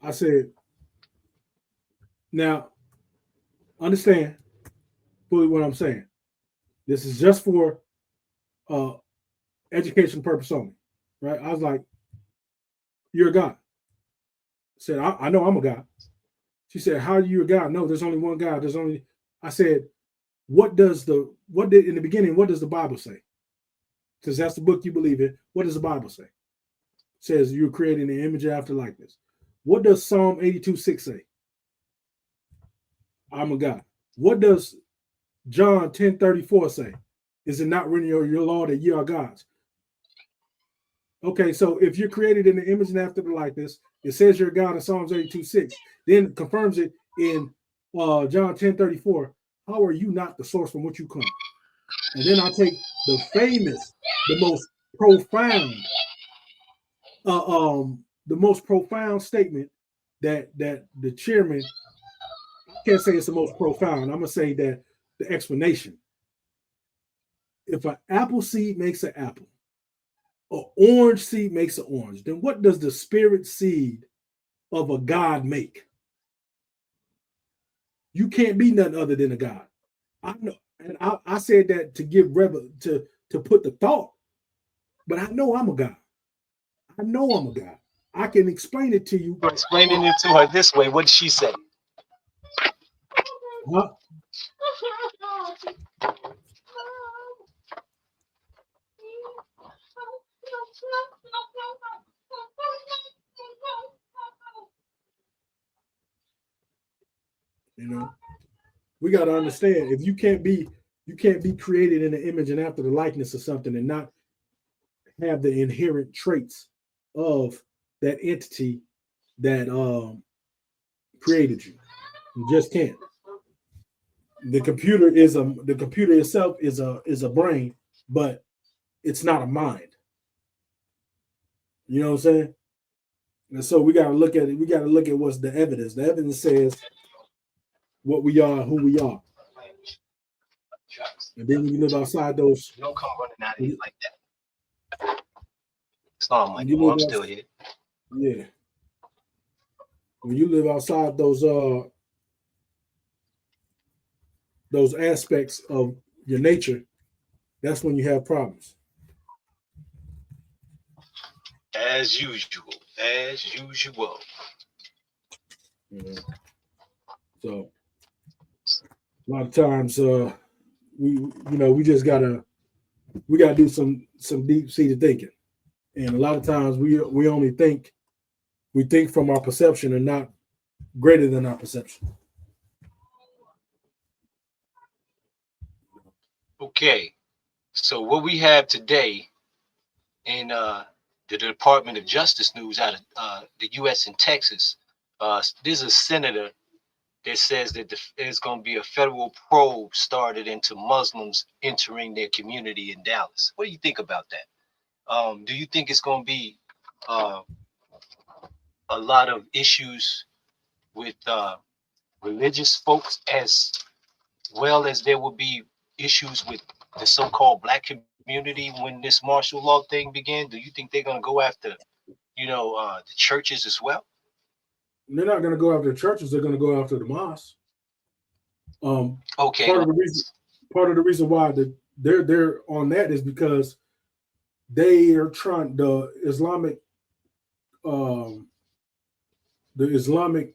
I said, now understand fully what I'm saying. This is just for education purpose only, right? I was like, you're a god. I said, I know I'm a god. She said, how are you a god? No, there's only one God. I said, what did in the beginning, what does the Bible say? Because that's the book you believe in. What does the Bible say? It says you're creating an image after likeness. What does Psalm 82:6 say? I'm a God. What does John 10:34 say? Is it not written in your law that ye are gods? Okay, so if you're created in the image and after the likeness, it says you're a God in Psalms 82:6, then confirms it in John 10:34. How are you not the source from which you come? And then I take the famous, the most profound statement that the chairman, I can't say it's the most profound. I'm gonna say that the explanation. If an apple seed makes an apple, an orange seed makes an orange, then what does the spirit seed of a God make? You can't be nothing other than a God. I know, and I said that to give to put the thought, but I know I'm a God. I know I'm a God. I can explain it to you. Explaining it to her this way. What did she say? Huh? You know, we got to understand, if you can't be created in the image and after the likeness of something and not have the inherent traits of that entity that created you. You just can't. The computer itself is a brain, but it's not a mind. You know what I'm saying? And so we got to look at it. We got to look at what's the evidence. The evidence says what we are, who we are. And then when you live outside those, you don't come running out of here like that. It's not my anymore. I'm still here. Yeah. When you live outside those aspects of your nature, that's when you have problems. As usual. As usual. You know? So a lot of times, we gotta do some deep seated thinking, and a lot of times we only think from our perception and not greater than our perception. Okay. So what we have today in the Department of Justice news out of the U.S. and Texas, there's a senator that says that there's going to be a federal probe started into Muslims entering their community in Dallas. What do you think about that? Do you think it's going to be uh, a lot of issues with religious folks as well as there will be issues with the so-called black community when this martial law thing began? Do you think they're going to go after, the churches as well? They're not going to go after the churches; they're going to go after the mosques. Um, Okay. part of the reason why they're on that is because they are trying um, the Islamic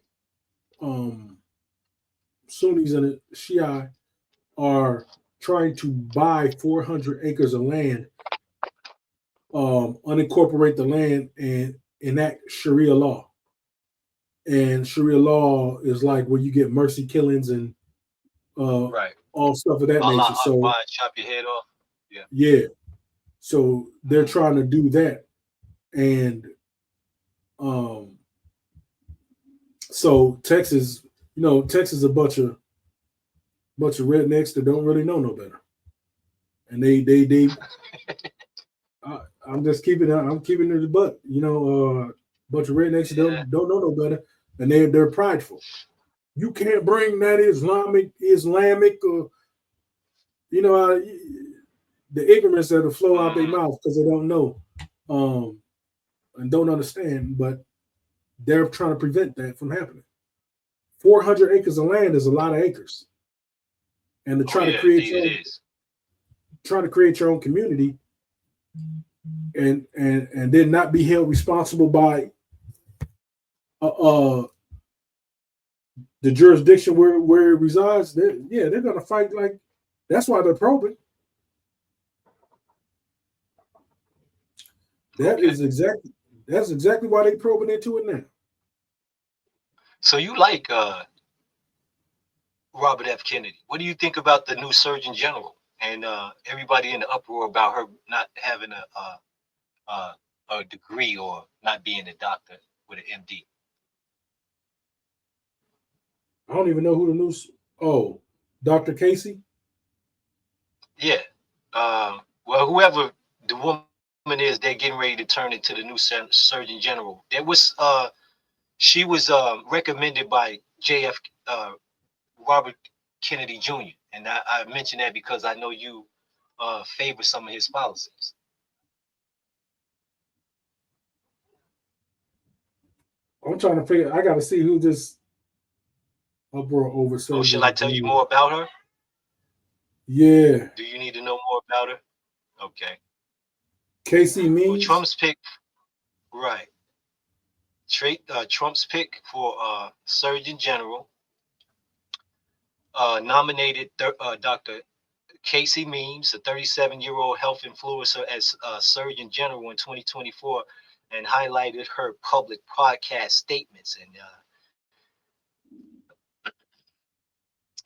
Sunnis and the Shia are trying to buy 400 acres of land, unincorporate the land, and enact Sharia law. And Sharia law is like where you get mercy killings and Right. all stuff of that Allah nature. So Akbar, chop your head off. Yeah. yeah, so they're trying to do that, and um, so Texas, Texas is a bunch of rednecks that don't really know no better, and they I'm keeping it a butt, bunch of rednecks that Yeah. don't know no better, and they're prideful. You can't bring that Islamic, you know, uh, the ignorance that'll flow out their Mhm. mouth because they don't know, um, and don't understand. But they're trying to prevent that from happening. 400 acres of land is a lot of acres, and to Oh try to yeah, create indeed it is. your own community, and then not be held responsible by uh, uh the jurisdiction where it resides. They're gonna fight like that's why they're probing. That Okay. is exactly that's exactly why they're probing into it now. So you like Robert F. Kennedy. What do you think about the new Surgeon General and everybody in the uproar about her not having a, a degree or not being a doctor with an MD? I don't even know who the new Dr. Casey. Yeah. Well, whoever the woman is, they're getting ready to turn into the new Surgeon General. There was she was recommended by JF Robert Kennedy Jr. And I mention that because I know you favor some of his policies. I'm trying to figure. I got to see who this uproar over Oh, shall I Surgeon tell you General. more about her? Yeah, Do you need to know more about her? Okay. Casey Well, Means. Trump's pick, right? Trump's pick for Surgeon General nominated Dr. Casey Means, a 37-year-old health influencer, as Surgeon General in 2024, and highlighted her public podcast statements.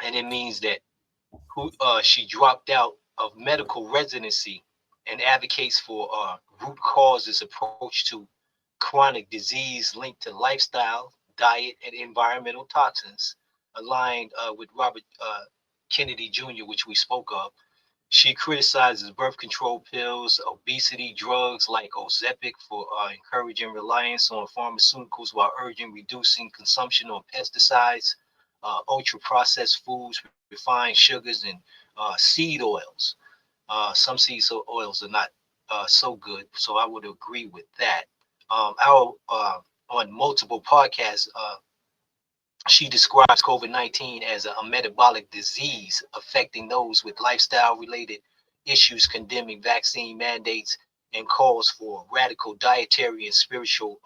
And it means that she dropped out of medical residency and advocates for root causes approach to chronic disease linked to lifestyle, diet, and environmental toxins, aligned with Robert Kennedy Jr., which we spoke of. She criticizes birth control pills, obesity drugs like Ozempic for encouraging reliance on pharmaceuticals while urging reducing consumption of pesticides, ultra processed foods, refined sugars, and seed oils. Some oils are not so good, so I would agree with that. Our On multiple podcasts, she describes COVID-19 as a metabolic disease affecting those with lifestyle related issues, condemning vaccine mandates and calls for radical dietary and spiritual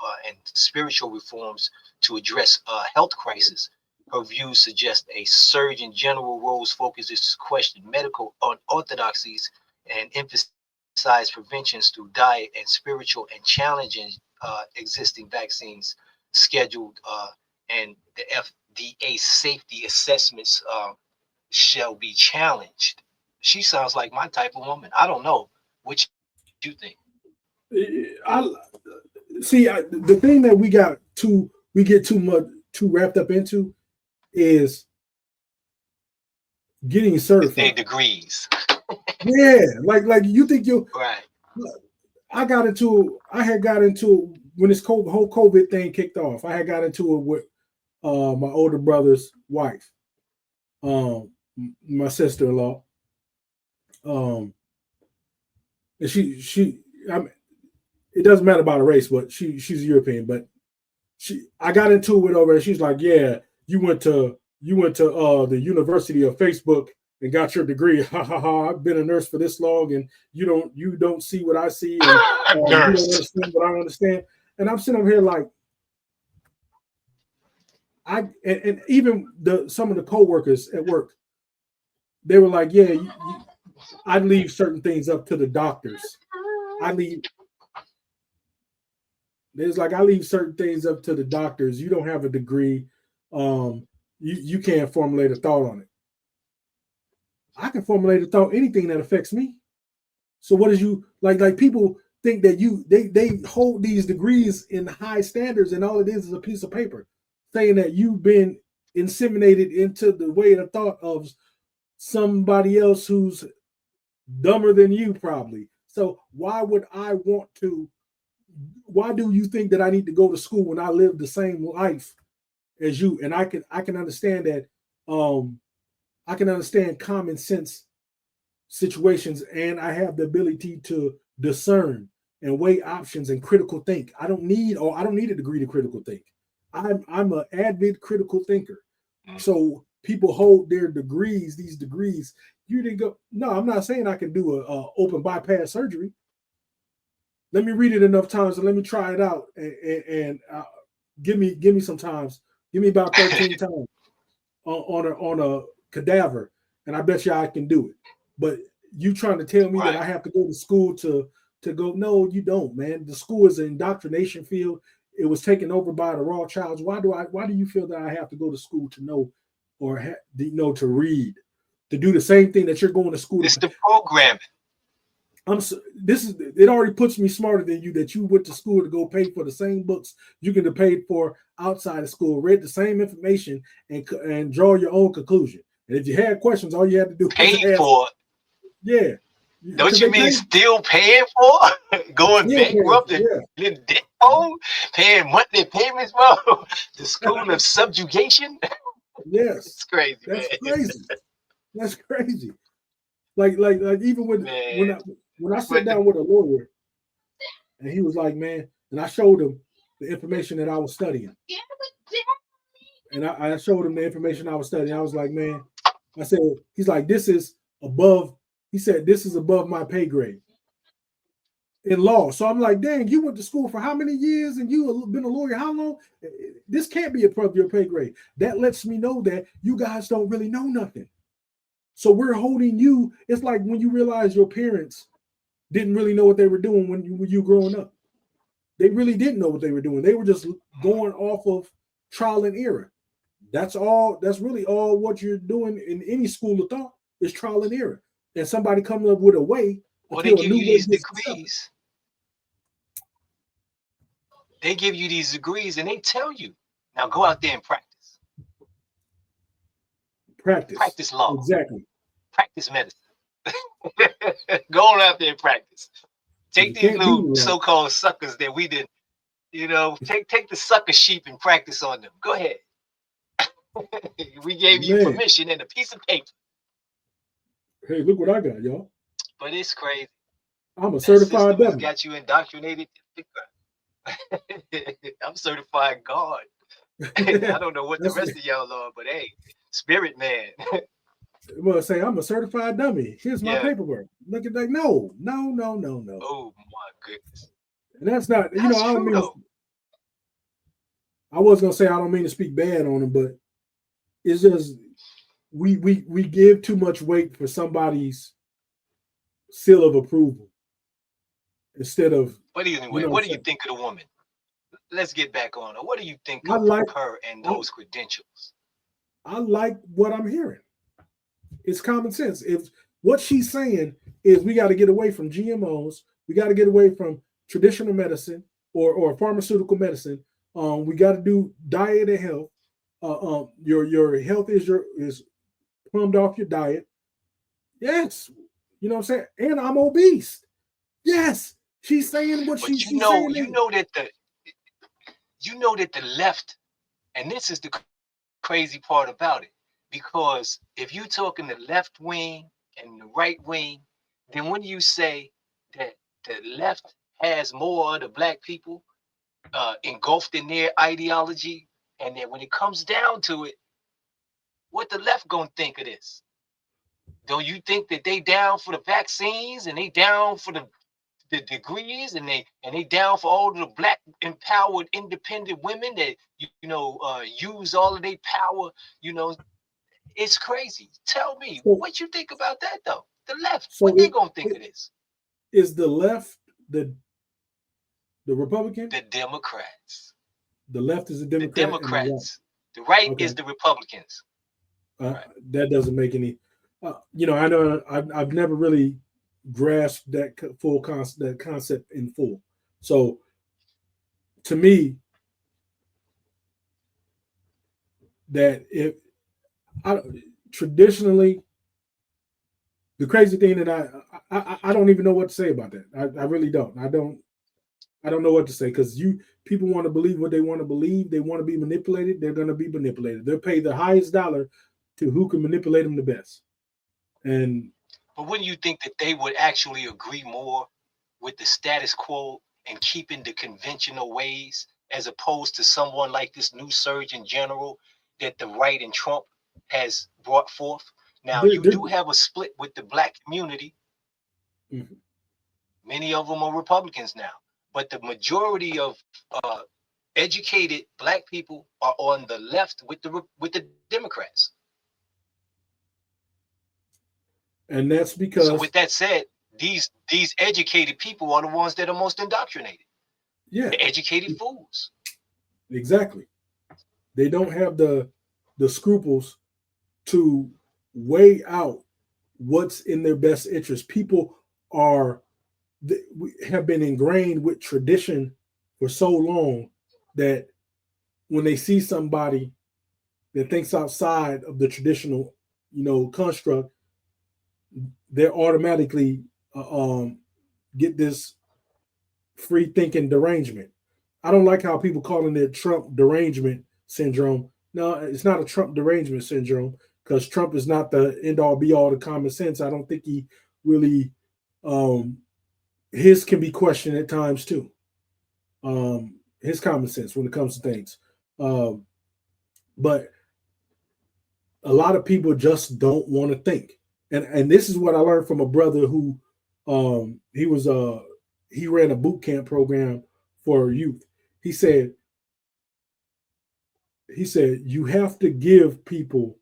reforms to address health crisis. Her views suggest a Surgeon General role's focus is to question medical unorthodoxies and emphasize preventions through diet and spiritual, and challenging existing vaccines scheduled, and the FDA safety assessments shall be challenged. She sounds like my type of woman. I don't know what you think. I see. The thing that we get too wrapped up into is getting certified. Their degrees. Yeah, like you think you right. I had got into when this whole COVID thing kicked off. I had got into it with my older brother's wife, my sister-in-law, and she I mean, it doesn't matter about a race, but she's European. But I got into it with over, and she's like, "Yeah, you went to the University of Facebook and got your degree. Ha ha ha! I've been a nurse for this long, and you don't see what I see, and you don't understand what I understand." And I'm sitting over here like, and even some of the coworkers at work, they were like, "Yeah, I'd leave certain things up to the doctors. I leave certain things up to the doctors. You don't have a degree. You can't formulate a thought on it. I can formulate a thought anything that affects me. So what is you like people think that they hold these degrees in high standards, and all it is a piece of paper saying that you've been inseminated into the way of thought of somebody else who's dumber than you probably. So why do you think that I need to go to school when I live the same life as you? And I can understand that. I can understand common sense situations, and I have the ability to discern and weigh options and critical think. I don't need a degree to critical think. I'm an avid critical thinker. So people hold their degrees, these degrees. You didn't go. No, I'm not saying I can do a open bypass surgery. Let me read it enough times and let me try it out, and give me some times. Give me about 13 times on a cadaver, and I bet you I can do it. But you trying to tell me that I have to go to school to go? No, you don't, man. The school is an indoctrination field. It was taken over by the Rothschilds. Why do you feel that I have to go to school to know, or to read, to do the same thing that you're going to school? It's the programming. It already puts me smarter than you, that you went to school to go pay for the same books you can have paid for outside of school, read the same information, and draw your own conclusion. And if you had questions, all you had to do was pay for. Yeah. Don't you mean still paying for? Going bankrupt and in debt hole? Paying monthly payments, bro? The school of subjugation? Yes. It's crazy. That's man. crazy. That's crazy. Like even when I sat down with a lawyer, and he was like, man, and I showed him the information that I was studying. And I showed him the information I was studying. I was like, man, I said, he's like, this is above. He said, this is above my pay grade in law. So I'm like, dang, you went to school for how many years and you been a lawyer how long? This can't be above your pay grade. That lets me know that you guys don't really know nothing. So we're holding you. It's like when you realize your parents didn't really know what they were doing when you growing up. They really didn't know what they were doing. They were just going off of trial and error. That's all. That's really all what you're doing in any school of thought is trial and error. And somebody coming up with a way. Well, they give you these degrees. They give you these degrees and they tell you, now go out there and practice. Practice law. Exactly. Practice medicine. Go on out there and practice. Take these little so-called suckers that we didn't, take the sucker sheep and practice on them. Go ahead. We gave you permission and a piece of paper. Hey, look what I got, y'all. But it's crazy. I'm a certified dummy. Got you indoctrinated. I'm certified God. I don't know what the rest of y'all are, but hey, spirit man. Well, say I'm a certified dummy. Here's my paperwork. Look at that. No. Oh my goodness. And that's not, That's I don't true mean, though. I was gonna say I don't mean to speak bad on them, but it's just we give too much weight for somebody's seal of approval instead of, But anyway, what I'm what do you saying. think of the woman? Let's get back on her. What do you think I of like her and I, those credentials? I like what I'm hearing. It's common sense. If what she's saying is we got to get away from GMOs, we got to get away from traditional medicine or pharmaceutical medicine. We got to do diet and health. Your health is plumbed off your diet. Yes, you know what I'm saying. And I'm obese. Yes, she's saying what But she's saying. you know that the left, and this is the crazy part about it, because if you're talking the left wing and the right wing, then when you say that the left has more of the black people engulfed in their ideology, and then when it comes down to it, what the left gonna think of this? Don't you think that they down for the vaccines and they down for the degrees and they down for all of the black empowered independent women that use all of their power? You know, it's crazy. Tell me So what you think about that though. The left, so what they gonna think of this? is the left the Republican? The Democrats. The left is a The Democrat and the right. Democrats. The right Okay. is the Republicans. Right. That doesn't make any. I know I've never really grasped that that concept in full. So to me, that if traditionally, the crazy thing that I don't even know what to say about that. I really don't. I don't know what to say because people want to believe what they want to believe. They want to be manipulated. They're going to be manipulated. They'll pay the highest dollar to who can manipulate them the best. But wouldn't you think that they would actually agree more with the status quo and keeping the conventional ways as opposed to someone like this new Surgeon General that the right and Trump has brought forth? Now, you do have a split with the black community. Mm-hmm. Many of them are Republicans now, but the majority of educated black people are on the left with the Democrats. And that's because. So with that said, these educated people are the ones that are most indoctrinated. Yeah. The educated fools. Exactly. They don't have the scruples to weigh out what's in their best interest. People have been ingrained with tradition for so long that when they see somebody that thinks outside of the traditional, construct, they automatically get this free thinking derangement. I don't like how people calling it Trump derangement syndrome. No, it's not a Trump derangement syndrome because Trump is not the end all be all to common sense. I don't think he really his can be questioned at times too. His common sense when it comes to things. But a lot of people just don't want to think. And this is what I learned from a brother who he ran a boot camp program for youth. He said you have to give people.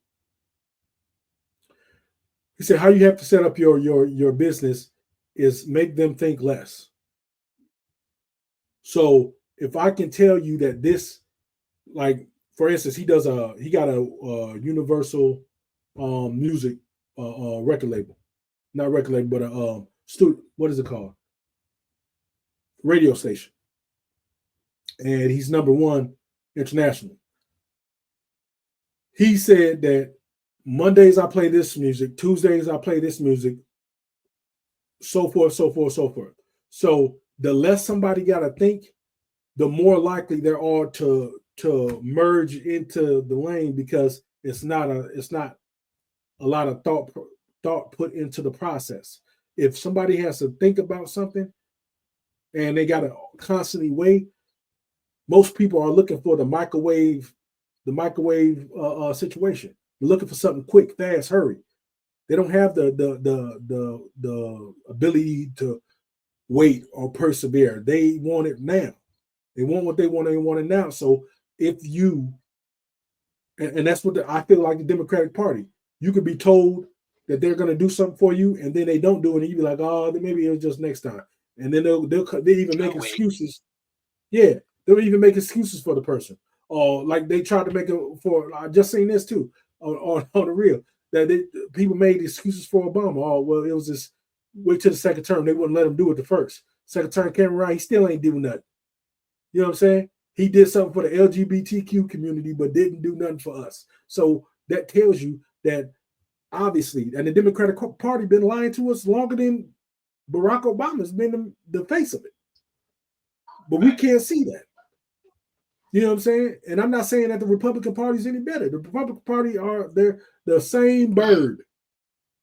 He said how you have to set up your business is make them think less. So if I can tell you that this, like for instance, he got a Universal music record label, not record label, but a what is it called? Radio station, and he's number one internationally. He said that Mondays I play this music, Tuesdays I play this music, so forth, so forth, so forth. So the less somebody got to think, the more likely they are to merge into the lane because it's not a lot of thought put into the process. If somebody has to think about something and they got to constantly wait, most people are looking for the microwave situation. They're looking for something quick, fast, hurry. They don't have the ability to wait or persevere. They want it now. They want what they want. They want it now. So if you, and that's what I feel like the Democratic Party, you could be told that they're going to do something for you, and then they don't do it, and you be like, oh, then maybe it was just next time. And then they even make excuses. Yeah, they'll even make excuses for the person. Or like they tried to make it for. I just seen this too on the real that people made excuses for Obama. Oh well, it was just wait till the second term. They wouldn't let him do it the first. Second term came around, he still ain't doing nothing. You know what I'm saying? He did something for the LGBTQ community, but didn't do nothing for us. So that tells you that obviously, and the Democratic Party been lying to us longer than Barack Obama's been the face of it. But we can't see that. You know what I'm saying? And I'm not saying that the Republican Party is any better. The Republican Party they're the same bird,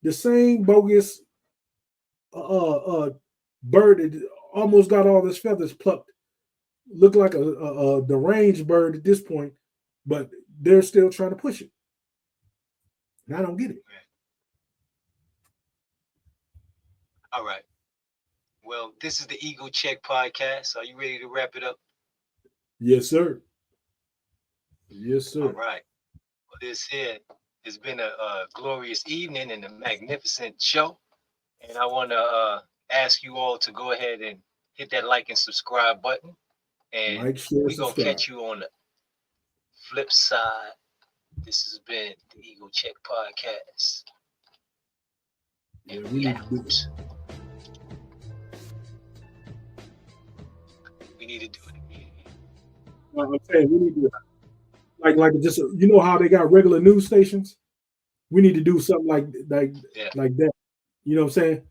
the same bogus bird that almost got all his feathers plucked. Look like a deranged bird at this point, but they're still trying to push it. And I don't get it. All right. Well, this is the Ego Check podcast. Are you ready to wrap it up? Yes, sir. Yes, sir. All right. Well, this here has been a glorious evening and a magnificent show. And I want to ask you all to go ahead and hit that like and subscribe button. And we're going to catch you on the flip side. This has been the Ego Check podcast. And we out. We need to do it again. I'm saying we need to like just you know how they got regular news stations. We need to do something like that. You know what I'm saying?